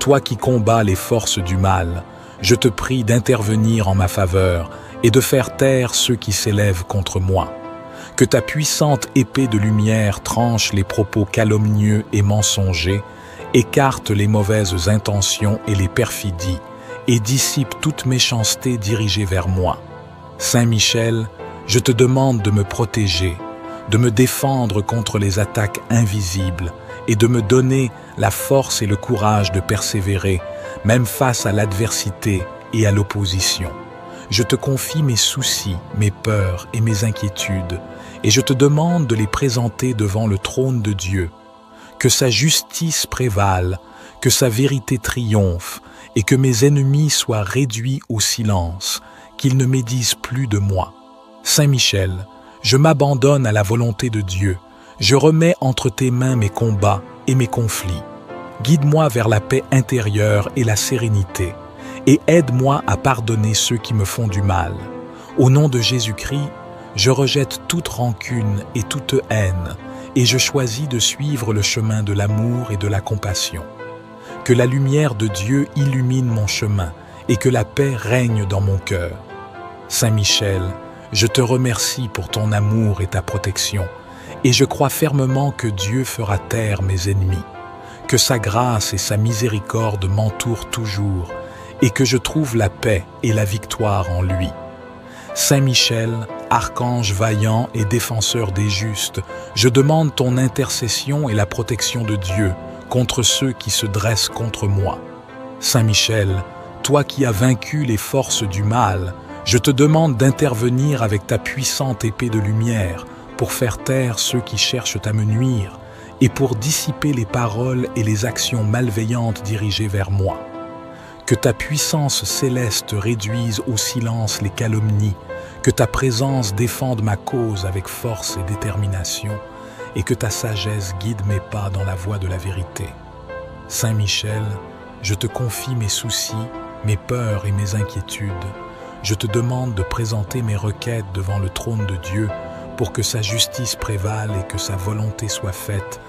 toi qui combats les forces du mal, je te prie d'intervenir en ma faveur et de faire taire ceux qui s'élèvent contre moi. Que ta puissante épée de lumière tranche les propos calomnieux et mensongers, écarte les mauvaises intentions et les perfidies, et dissipe toute méchanceté dirigée vers moi. Saint Michel, je te demande de me protéger, de me défendre contre les attaques invisibles et de me donner la force et le courage de persévérer, même face à l'adversité et à l'opposition. je te confie mes soucis, mes peurs et mes inquiétudes, et je te demande de les présenter devant le trône de Dieu. Que sa justice prévale, que sa vérité triomphe, et que mes ennemis soient réduits au silence, qu'ils ne médisent plus de moi. Saint Michel, je m'abandonne à la volonté de Dieu, je remets entre tes mains mes combats et mes conflits. Guide-moi vers la paix intérieure et la sérénité, et aide-moi à pardonner ceux qui me font du mal. Au nom de Jésus-Christ, je rejette toute rancune et toute haine, et je choisis de suivre le chemin de l'amour et de la compassion. Que la lumière de Dieu illumine mon chemin, et que la paix règne dans mon cœur. Saint Michel, je te remercie pour ton amour et ta protection, et je crois fermement que Dieu fera taire mes ennemis, que sa grâce et sa miséricorde m'entourent toujours, et que je trouve la paix et la victoire en lui. Saint Michel, archange vaillant et défenseur des justes, je demande ton intercession et la protection de Dieu contre ceux qui se dressent contre moi. Saint Michel, toi qui as vaincu les forces du mal, je te demande d'intervenir avec ta puissante épée de lumière pour faire taire ceux qui cherchent à me nuire et pour dissiper les paroles et les actions malveillantes dirigées vers moi. Que ta puissance céleste réduise au silence les calomnies, que ta présence défende ma cause avec force et détermination, et que ta sagesse guide mes pas dans la voie de la vérité. Saint Michel, je te confie mes soucis, mes peurs et mes inquiétudes. Je te demande de présenter mes requêtes devant le trône de Dieu pour que sa justice prévale et que sa volonté soit faite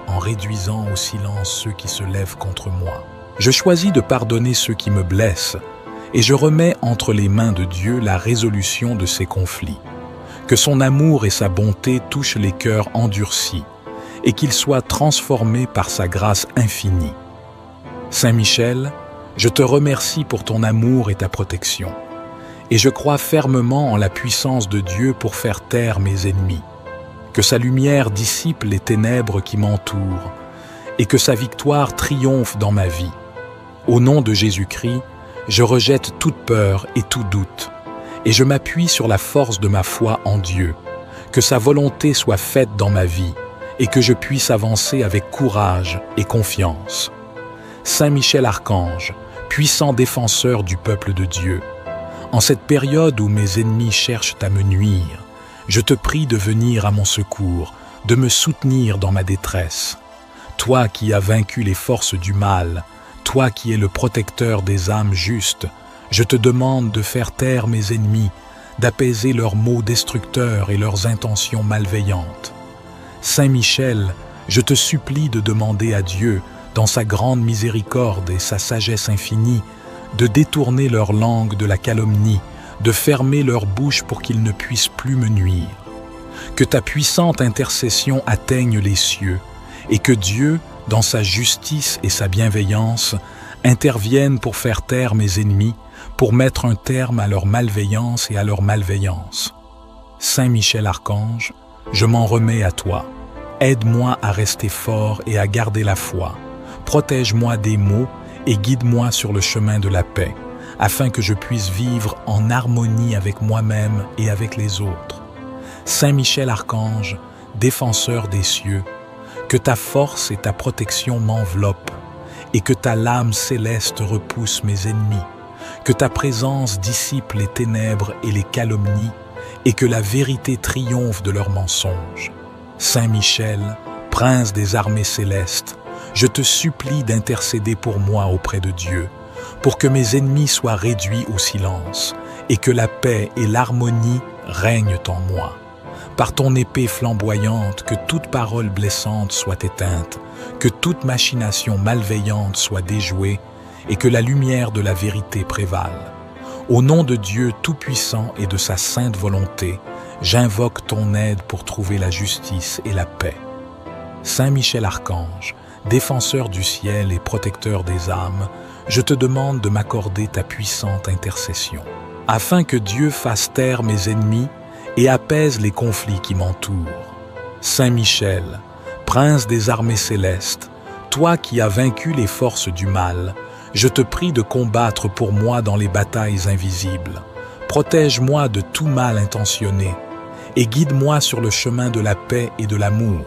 en réduisant au silence ceux qui se lèvent contre moi. Je choisis de pardonner ceux qui me blessent et je remets entre les mains de Dieu la résolution de ces conflits. Que son amour et sa bonté touchent les cœurs endurcis et qu'ils soient transformés par sa grâce infinie. Saint Michel, je te remercie pour ton amour et ta protection, et je crois fermement en la puissance de Dieu pour faire taire mes ennemis. Que sa lumière dissipe les ténèbres qui m'entourent, et que sa victoire triomphe dans ma vie. Au nom de Jésus-Christ, je rejette toute peur et tout doute, et je m'appuie sur la force de ma foi en Dieu. Que sa volonté soit faite dans ma vie, et que je puisse avancer avec courage et confiance. Saint Michel Archange, puissant défenseur du peuple de Dieu, en cette période où mes ennemis cherchent à me nuire, je te prie de venir à mon secours, de me soutenir dans ma détresse. Toi qui as vaincu les forces du mal, toi qui es le protecteur des âmes justes, je te demande de faire taire mes ennemis, d'apaiser leurs maux destructeurs et leurs intentions malveillantes. Saint Michel, je te supplie de demander à Dieu, dans sa grande miséricorde et sa sagesse infinie, de détourner leur langue de la calomnie, de fermer leur bouche pour qu'ils ne puissent plus me nuire. Que ta puissante intercession atteigne les cieux, et que Dieu, dans sa justice et sa bienveillance, intervienne pour faire taire mes ennemis, pour mettre un terme à leur malveillance et à leur malveillance. Saint Michel Archange, je m'en remets à toi. Aide-moi à rester fort et à garder la foi. Protège-moi des maux et guide-moi sur le chemin de la paix, afin que je puisse vivre en harmonie avec moi-même et avec les autres. Saint Michel Archange, défenseur des cieux, que ta force et ta protection m'enveloppent, et que ta lame céleste repousse mes ennemis, que ta présence dissipe les ténèbres et les calomnies, et que la vérité triomphe de leurs mensonges. Saint Michel, prince des armées célestes, je te supplie d'intercéder pour moi auprès de Dieu, pour que mes ennemis soient réduits au silence, et que la paix et l'harmonie règnent en moi. Par ton épée flamboyante, que toute parole blessante soit éteinte, que toute machination malveillante soit déjouée, et que la lumière de la vérité prévale. Au nom de Dieu Tout-Puissant et de sa sainte volonté, j'invoque ton aide pour trouver la justice et la paix. Saint Michel Archange, défenseur du ciel et protecteur des âmes, je te demande de m'accorder ta puissante intercession, afin que Dieu fasse taire mes ennemis et apaise les conflits qui m'entourent. Saint Michel, prince des armées célestes, toi qui as vaincu les forces du mal, je te prie de combattre pour moi dans les batailles invisibles. Protège-moi de tout mal intentionné et guide-moi sur le chemin de la paix et de l'amour.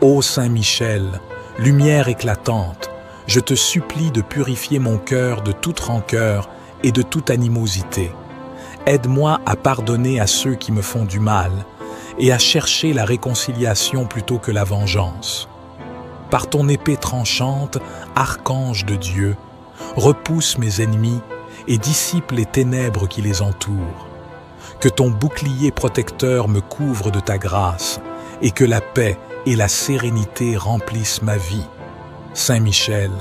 Ô Saint Michel, lumière éclatante, je te supplie de purifier mon cœur de toute rancœur et de toute animosité. Aide-moi à pardonner à ceux qui me font du mal et à chercher la réconciliation plutôt que la vengeance. Par ton épée tranchante, archange de Dieu, repousse mes ennemis et dissipe les ténèbres qui les entourent. Que ton bouclier protecteur me couvre de ta grâce et que la paix et la sérénité remplissent ma vie. Saint Michel,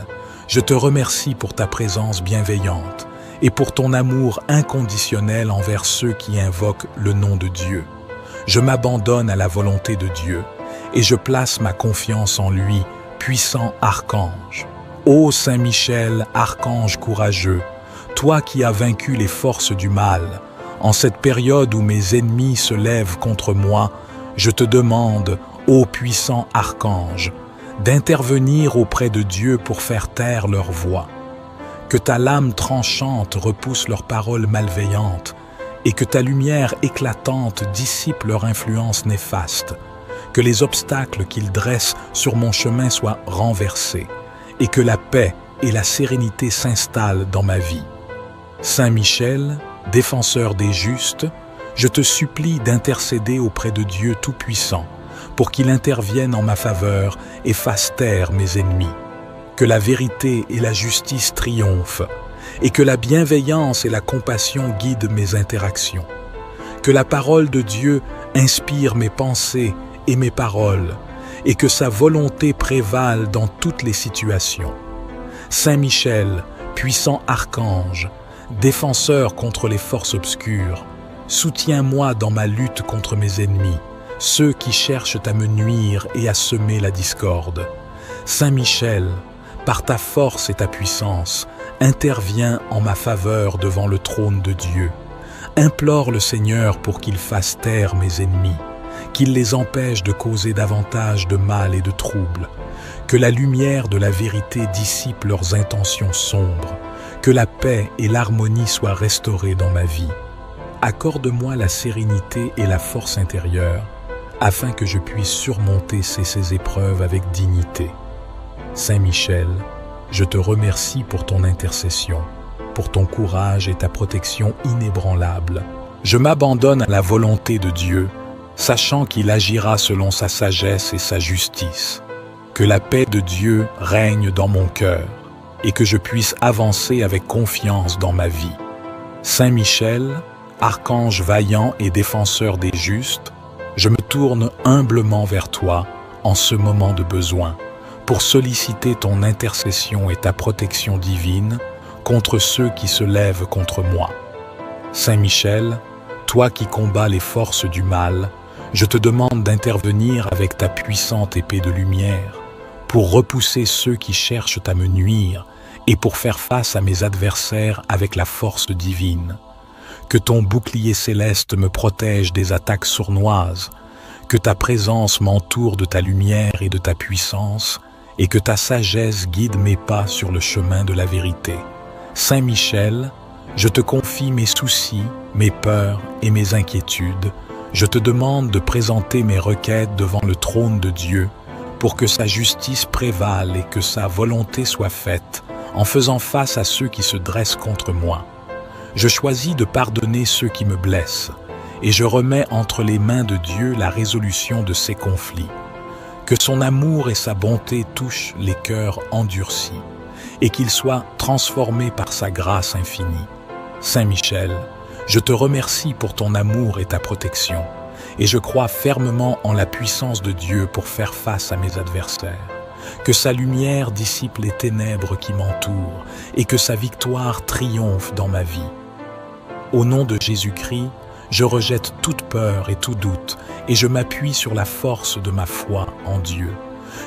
je te remercie pour ta présence bienveillante et pour ton amour inconditionnel envers ceux qui invoquent le nom de Dieu. Je m'abandonne à la volonté de Dieu et je place ma confiance en lui, puissant archange. Ô Saint Michel, archange courageux, toi qui as vaincu les forces du mal, en cette période où mes ennemis se lèvent contre moi, je te demande, ô puissant archange, d'intervenir auprès de Dieu pour faire taire leur voix. Que ta lame tranchante repousse leurs paroles malveillantes et que ta lumière éclatante dissipe leur influence néfaste. Que les obstacles qu'ils dressent sur mon chemin soient renversés et que la paix et la sérénité s'installent dans ma vie. Saint Michel, défenseur des justes, je te supplie d'intercéder auprès de Dieu Tout-Puissant pour qu'il intervienne en ma faveur et fasse taire mes ennemis. Que la vérité et la justice triomphent et que la bienveillance et la compassion guident mes interactions. Que la parole de Dieu inspire mes pensées et mes paroles et que sa volonté prévale dans toutes les situations. Saint Michel, puissant archange, défenseur contre les forces obscures, soutiens-moi dans ma lutte contre mes ennemis, ceux qui cherchent à me nuire et à semer la discorde. Saint Michel, par ta force et ta puissance, interviens en ma faveur devant le trône de Dieu. Implore le Seigneur pour qu'il fasse taire mes ennemis, qu'il les empêche de causer davantage de mal et de troubles, que la lumière de la vérité dissipe leurs intentions sombres, que la paix et l'harmonie soient restaurées dans ma vie. Accorde-moi la sérénité et la force intérieure, afin que je puisse surmonter ces épreuves avec dignité. Saint Michel, je te remercie pour ton intercession, pour ton courage et ta protection inébranlable. Je m'abandonne à la volonté de Dieu, sachant qu'il agira selon sa sagesse et sa justice. Que la paix de Dieu règne dans mon cœur et que je puisse avancer avec confiance dans ma vie. Saint Michel, archange vaillant et défenseur des justes, je me tourne humblement vers toi en ce moment de besoin pour solliciter ton intercession et ta protection divine contre ceux qui se lèvent contre moi. Saint Michel, toi qui combats les forces du mal, je te demande d'intervenir avec ta puissante épée de lumière pour repousser ceux qui cherchent à me nuire et pour faire face à mes adversaires avec la force divine. Que ton bouclier céleste me protège des attaques sournoises, que ta présence m'entoure de ta lumière et de ta puissance, et que ta sagesse guide mes pas sur le chemin de la vérité. Saint Michel, je te confie mes soucis, mes peurs et mes inquiétudes. Je te demande de présenter mes requêtes devant le trône de Dieu pour que sa justice prévale et que sa volonté soit faite en faisant face à ceux qui se dressent contre moi. Je choisis de pardonner ceux qui me blessent et je remets entre les mains de Dieu la résolution de ces conflits. Que son amour et sa bonté touchent les cœurs endurcis et qu'ils soient transformés par sa grâce infinie. Saint Michel, je te remercie pour ton amour et ta protection et je crois fermement en la puissance de Dieu pour faire face à mes adversaires. Que sa lumière dissipe les ténèbres qui m'entourent et que sa victoire triomphe dans ma vie. Au nom de Jésus-Christ, je rejette toute peur et tout doute et je m'appuie sur la force de ma foi en Dieu.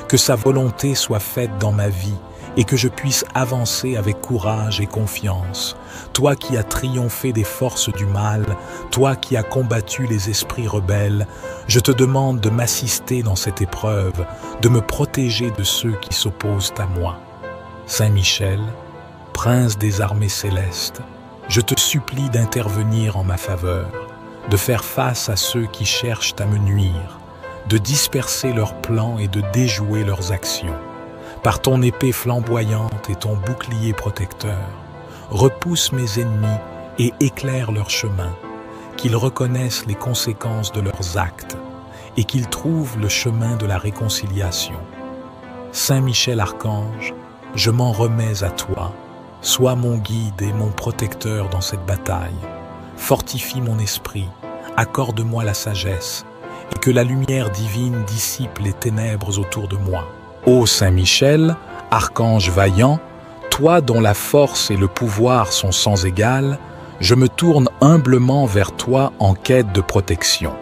Que sa volonté soit faite dans ma vie et que je puisse avancer avec courage et confiance. Toi qui as triomphé des forces du mal, toi qui as combattu les esprits rebelles, je te demande de m'assister dans cette épreuve, de me protéger de ceux qui s'opposent à moi. Saint Michel, prince des armées célestes, je te supplie d'intervenir en ma faveur, de faire face à ceux qui cherchent à me nuire, de disperser leurs plans et de déjouer leurs actions. Par ton épée flamboyante et ton bouclier protecteur, repousse mes ennemis et éclaire leur chemin, qu'ils reconnaissent les conséquences de leurs actes et qu'ils trouvent le chemin de la réconciliation. Saint Michel Archange, je m'en remets à toi. Sois mon guide et mon protecteur dans cette bataille. Fortifie mon esprit, accorde-moi la sagesse, et que la lumière divine dissipe les ténèbres autour de moi. Ô Saint Michel, archange vaillant, toi dont la force et le pouvoir sont sans égal, je me tourne humblement vers toi en quête de protection.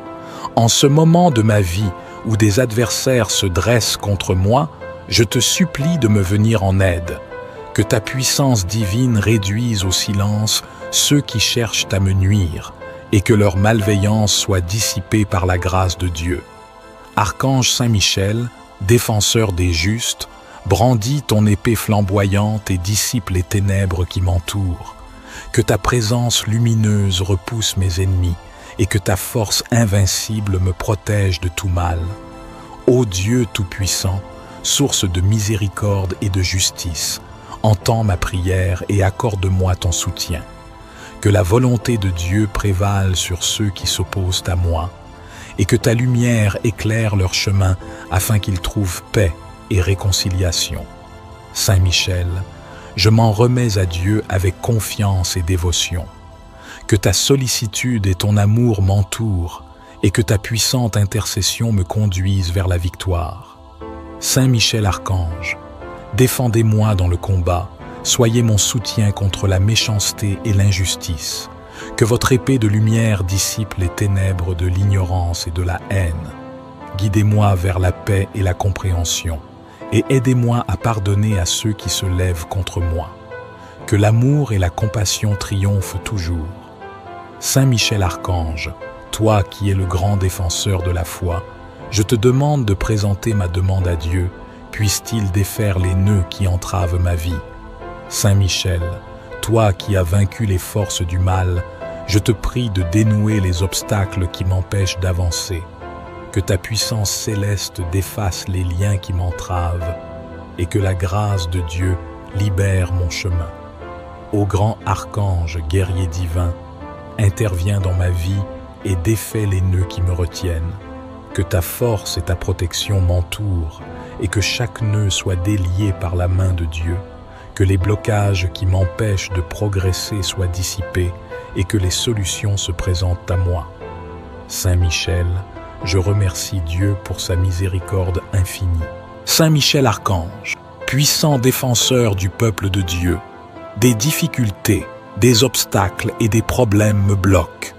En ce moment de ma vie où des adversaires se dressent contre moi, je te supplie de me venir en aide. Que ta puissance divine réduise au silence ceux qui cherchent à me nuire et que leur malveillance soit dissipée par la grâce de Dieu. Archange Saint Michel, défenseur des justes, brandis ton épée flamboyante et dissipe les ténèbres qui m'entourent. Que ta présence lumineuse repousse mes ennemis et que ta force invincible me protège de tout mal. Ô Dieu Tout-Puissant, source de miséricorde et de justice, entends ma prière et accorde-moi ton soutien. Que la volonté de Dieu prévale sur ceux qui s'opposent à moi, et que ta lumière éclaire leur chemin afin qu'ils trouvent paix et réconciliation. Saint Michel, je m'en remets à Dieu avec confiance et dévotion. Que ta sollicitude et ton amour m'entourent, et que ta puissante intercession me conduise vers la victoire. Saint Michel Archange, défendez-moi dans le combat, soyez mon soutien contre la méchanceté et l'injustice. Que votre épée de lumière dissipe les ténèbres de l'ignorance et de la haine. Guidez-moi vers la paix et la compréhension, et aidez-moi à pardonner à ceux qui se lèvent contre moi. Que l'amour et la compassion triomphent toujours. Saint Michel Archange, toi qui es le grand défenseur de la foi, je te demande de présenter ma demande à Dieu, puisse-t-il défaire les nœuds qui entravent ma vie. Saint Michel, toi qui as vaincu les forces du mal, je te prie de dénouer les obstacles qui m'empêchent d'avancer. Que ta puissance céleste défasse les liens qui m'entravent et que la grâce de Dieu libère mon chemin. Ô grand archange guerrier divin, interviens dans ma vie et défais les nœuds qui me retiennent. Que ta force et ta protection m'entourent et que chaque nœud soit délié par la main de Dieu. Que les blocages qui m'empêchent de progresser soient dissipés et que les solutions se présentent à moi. Saint Michel, je remercie Dieu pour sa miséricorde infinie. Saint Michel Archange, puissant défenseur du peuple de Dieu, des difficultés, des obstacles et des problèmes me bloquent.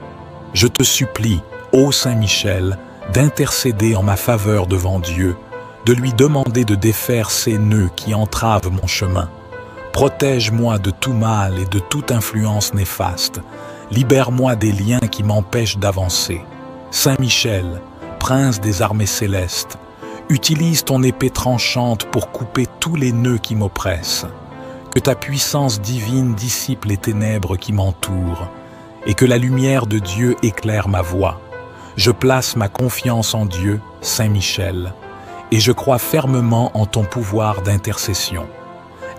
Je te supplie, ô Saint Michel, d'intercéder en ma faveur devant Dieu, de lui demander de défaire ces nœuds qui entravent mon chemin. Protège-moi de tout mal et de toute influence néfaste. Libère-moi des liens qui m'empêchent d'avancer. Saint Michel, prince des armées célestes, utilise ton épée tranchante pour couper tous les nœuds qui m'oppressent. Que ta puissance divine dissipe les ténèbres qui m'entourent et que la lumière de Dieu éclaire ma voie. Je place ma confiance en Dieu, Saint Michel, et je crois fermement en ton pouvoir d'intercession.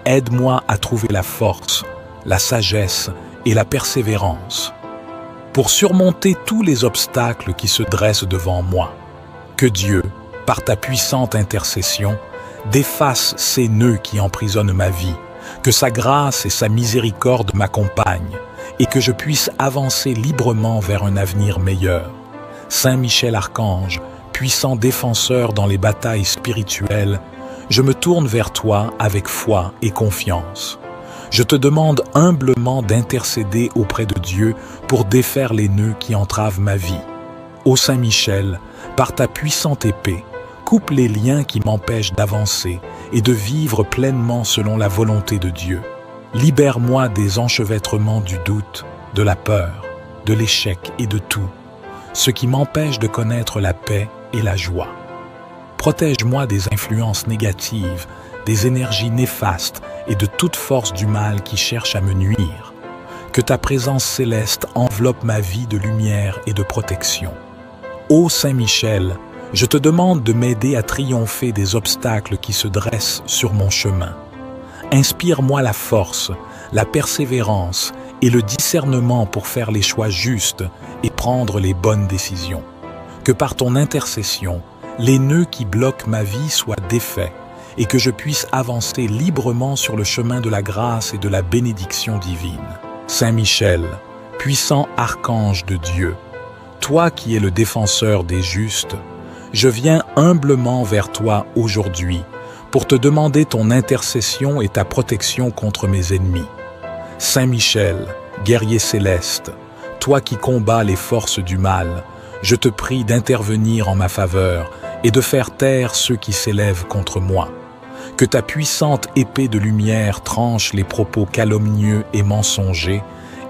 Aide-moi à trouver la force, la sagesse et la persévérance pour surmonter tous les obstacles qui se dressent devant moi. Que Dieu, par ta puissante intercession, défasse ces nœuds qui emprisonnent ma vie, que sa grâce et sa miséricorde m'accompagnent et que je puisse avancer librement vers un avenir meilleur. Saint Michel Archange, puissant défenseur dans les batailles spirituelles, je me tourne vers toi avec foi et confiance. Je te demande humblement d'intercéder auprès de Dieu pour défaire les nœuds qui entravent ma vie. Ô Saint Michel, par ta puissante épée, coupe les liens qui m'empêchent d'avancer et de vivre pleinement selon la volonté de Dieu. Libère-moi des enchevêtrements du doute, de la peur, de l'échec et de tout, ce qui m'empêche de connaître la paix et la joie. Protège-moi des influences négatives, des énergies néfastes et de toute force du mal qui cherche à me nuire. Que ta présence céleste enveloppe ma vie de lumière et de protection. Ô Saint Michel, je te demande de m'aider à triompher des obstacles qui se dressent sur mon chemin. Inspire-moi la force, la persévérance et le discernement pour faire les choix justes et prendre les bonnes décisions. Que par ton intercession, les nœuds qui bloquent ma vie soient défaits et que je puisse avancer librement sur le chemin de la grâce et de la bénédiction divine. Saint Michel, puissant archange de Dieu, toi qui es le défenseur des justes, je viens humblement vers toi aujourd'hui pour te demander ton intercession et ta protection contre mes ennemis. Saint Michel, guerrier céleste, toi qui combats les forces du mal, je te prie d'intervenir en ma faveur et de faire taire ceux qui s'élèvent contre moi. Que ta puissante épée de lumière tranche les propos calomnieux et mensongers,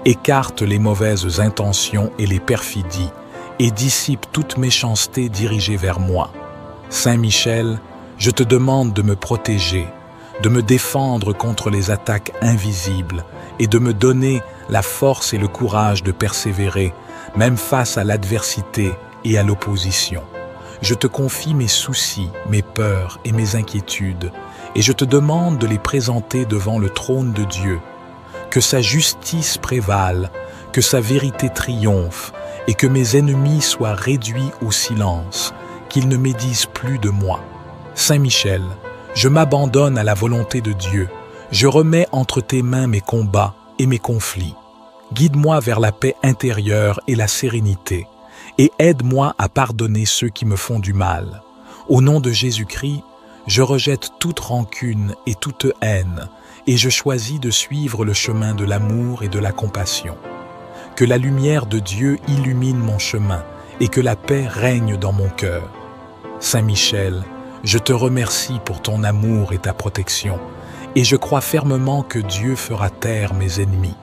écarte les mauvaises intentions et les perfidies, et dissipe toute méchanceté dirigée vers moi. Saint Michel, je te demande de me protéger, de me défendre contre les attaques invisibles et de me donner la force et le courage de persévérer, même face à l'adversité et à l'opposition. Je te confie mes soucis, mes peurs et mes inquiétudes, et je te demande de les présenter devant le trône de Dieu. Que sa justice prévale, que sa vérité triomphe, et que mes ennemis soient réduits au silence, qu'ils ne médisent plus de moi. Saint Michel, je m'abandonne à la volonté de Dieu, je remets entre tes mains mes combats et mes conflits. Guide-moi vers la paix intérieure et la sérénité, et aide-moi à pardonner ceux qui me font du mal. Au nom de Jésus-Christ, je rejette toute rancune et toute haine, et je choisis de suivre le chemin de l'amour et de la compassion. Que la lumière de Dieu illumine mon chemin, et que la paix règne dans mon cœur. Saint Michel, je te remercie pour ton amour et ta protection, et je crois fermement que Dieu fera taire mes ennemis.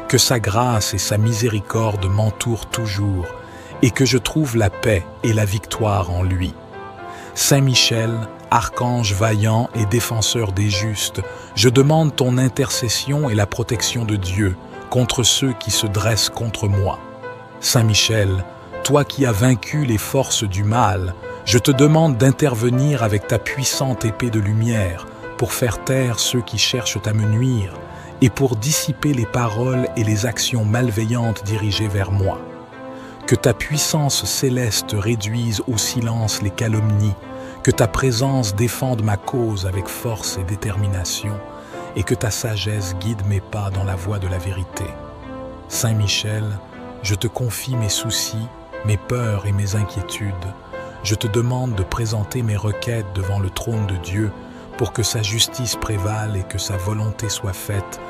Que sa grâce et sa miséricorde m'entourent toujours, et que je trouve la paix et la victoire en lui. Saint Michel, archange vaillant et défenseur des justes, je demande ton intercession et la protection de Dieu contre ceux qui se dressent contre moi. Saint Michel, toi qui as vaincu les forces du mal, je te demande d'intervenir avec ta puissante épée de lumière pour faire taire ceux qui cherchent à me nuire et pour dissiper les paroles et les actions malveillantes dirigées vers moi. Que ta puissance céleste réduise au silence les calomnies, que ta présence défende ma cause avec force et détermination, et que ta sagesse guide mes pas dans la voie de la vérité. Saint Michel, je te confie mes soucis, mes peurs et mes inquiétudes. Je te demande de présenter mes requêtes devant le trône de Dieu pour que sa justice prévale et que sa volonté soit faite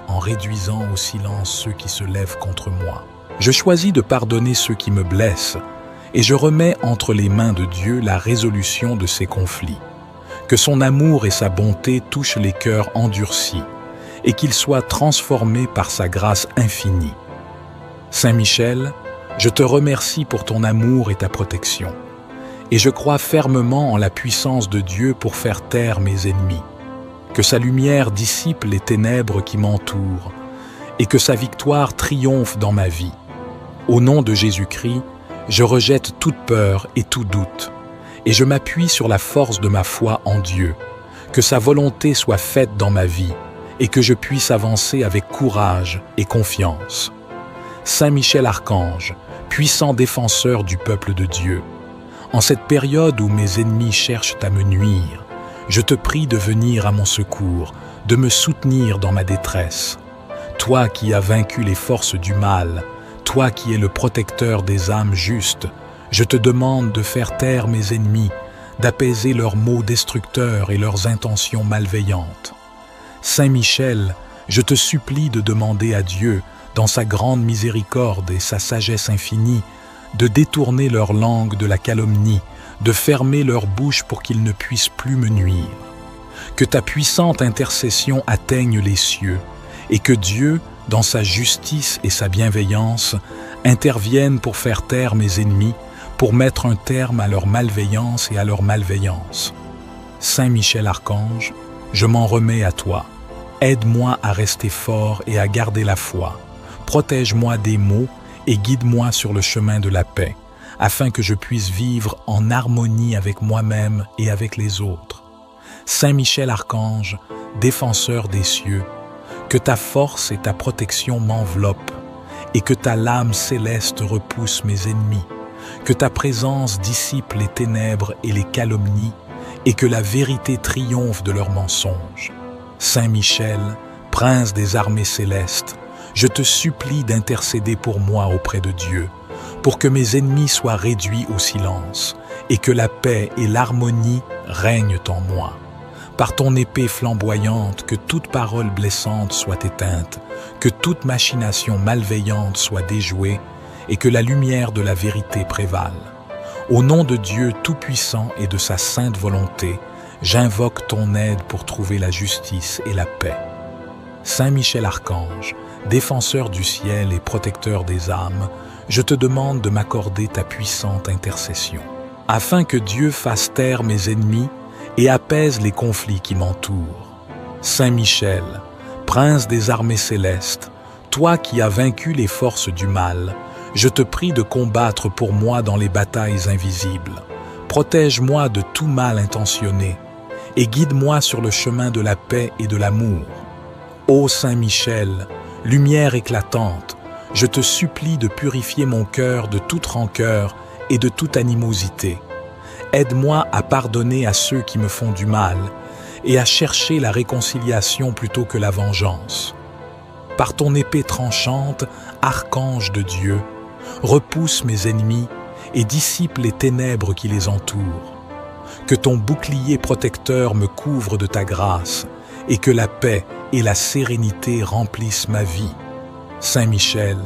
en réduisant au silence ceux qui se lèvent contre moi. Je choisis de pardonner ceux qui me blessent et je remets entre les mains de Dieu la résolution de ces conflits. Que son amour et sa bonté touchent les cœurs endurcis et qu'ils soient transformés par sa grâce infinie. Saint Michel, je te remercie pour ton amour et ta protection, et je crois fermement en la puissance de Dieu pour faire taire mes ennemis. Que sa lumière dissipe les ténèbres qui m'entourent, et que sa victoire triomphe dans ma vie. Au nom de Jésus-Christ, je rejette toute peur et tout doute, et je m'appuie sur la force de ma foi en Dieu. Que sa volonté soit faite dans ma vie, et que je puisse avancer avec courage et confiance. Saint Michel Archange, puissant défenseur du peuple de Dieu, en cette période où mes ennemis cherchent à me nuire, je te prie de venir à mon secours, de me soutenir dans ma détresse. Toi qui as vaincu les forces du mal, toi qui es le protecteur des âmes justes, je te demande de faire taire mes ennemis, d'apaiser leurs maux destructeurs et leurs intentions malveillantes. Saint Michel, je te supplie de demander à Dieu, dans sa grande miséricorde et sa sagesse infinie, de détourner leur langue de la calomnie, de fermer leur bouche pour qu'ils ne puissent plus me nuire. Que ta puissante intercession atteigne les cieux, et que Dieu, dans sa justice et sa bienveillance, intervienne pour faire taire mes ennemis, pour mettre un terme à leur malveillance et à leur malveillance. Saint Michel Archange, je m'en remets à toi. Aide-moi à rester fort et à garder la foi, Protège-moi des maux et guide-moi sur le chemin de la paix, afin que je puisse vivre en harmonie avec moi-même et avec les autres. Saint Michel Archange, défenseur des cieux, que ta force et ta protection m'enveloppent, et que ta lame céleste repousse mes ennemis, que ta présence dissipe les ténèbres et les calomnies, et que la vérité triomphe de leurs mensonges. Saint Michel, prince des armées célestes, je te supplie d'intercéder pour moi auprès de Dieu, pour que mes ennemis soient réduits au silence, et que la paix et l'harmonie règnent en moi. Par ton épée flamboyante, que toute parole blessante soit éteinte, que toute machination malveillante soit déjouée, et que la lumière de la vérité prévale. Au nom de Dieu Tout-Puissant et de sa sainte volonté, j'invoque ton aide pour trouver la justice et la paix. Saint Michel Archange, défenseur du ciel et protecteur des âmes, je te demande de m'accorder ta puissante intercession, afin que Dieu fasse taire mes ennemis et apaise les conflits qui m'entourent. Saint Michel, prince des armées célestes, toi qui as vaincu les forces du mal, je te prie de combattre pour moi dans les batailles invisibles. Protège-moi de tout mal intentionné et guide-moi sur le chemin de la paix et de l'amour. Ô Saint Michel, lumière éclatante, je te supplie de purifier mon cœur de toute rancœur et de toute animosité. Aide-moi à pardonner à ceux qui me font du mal et à chercher la réconciliation plutôt que la vengeance. Par ton épée tranchante, archange de Dieu, repousse mes ennemis et dissipe les ténèbres qui les entourent. Que ton bouclier protecteur me couvre de ta grâce et que la paix et la sérénité remplissent ma vie. Saint Michel,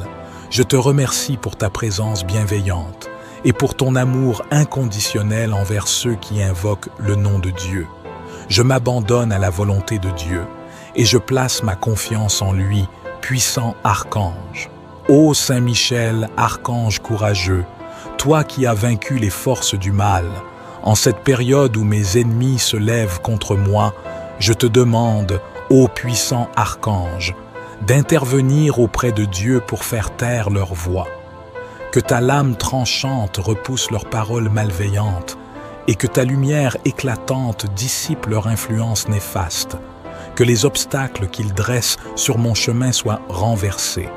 je te remercie pour ta présence bienveillante et pour ton amour inconditionnel envers ceux qui invoquent le nom de Dieu. Je m'abandonne à la volonté de Dieu et je place ma confiance en lui, puissant archange. Ô Saint Michel, archange courageux, toi qui as vaincu les forces du mal, en cette période où mes ennemis se lèvent contre moi, je te demande, ô puissant archange, d'intervenir auprès de Dieu pour faire taire leur voix. Que ta lame tranchante repousse leurs paroles malveillantes et que ta lumière éclatante dissipe leur influence néfaste. Que les obstacles qu'ils dressent sur mon chemin soient renversés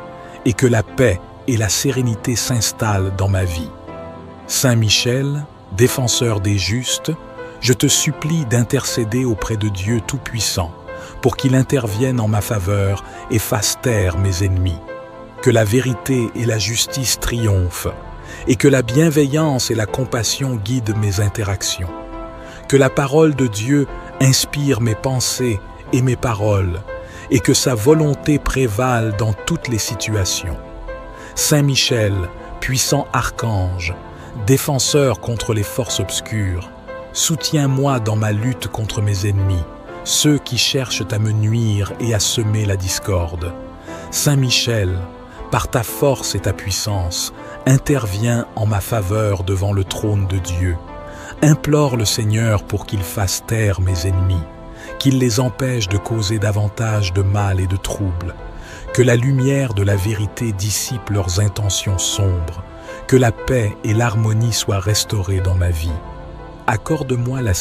et que la paix et la sérénité s'installent dans ma vie. Saint Michel, défenseur des justes, je te supplie d'intercéder auprès de Dieu Tout-Puissant pour qu'il intervienne en ma faveur et fasse taire mes ennemis. Que la vérité et la justice triomphent, et que la bienveillance et la compassion guident mes interactions. Que la parole de Dieu inspire mes pensées et mes paroles, et que sa volonté prévale dans toutes les situations. Saint Michel, puissant archange, défenseur contre les forces obscures, soutiens-moi dans ma lutte contre mes ennemis, ceux qui cherchent à me nuire et à semer la discorde. Saint Michel, par ta force et ta puissance, interviens en ma faveur devant le trône de Dieu. Implore le Seigneur pour qu'il fasse taire mes ennemis, qu'il les empêche de causer davantage de mal et de troubles, que la lumière de la vérité dissipe leurs intentions sombres, que la paix et l'harmonie soient restaurées dans ma vie. Accorde-moi la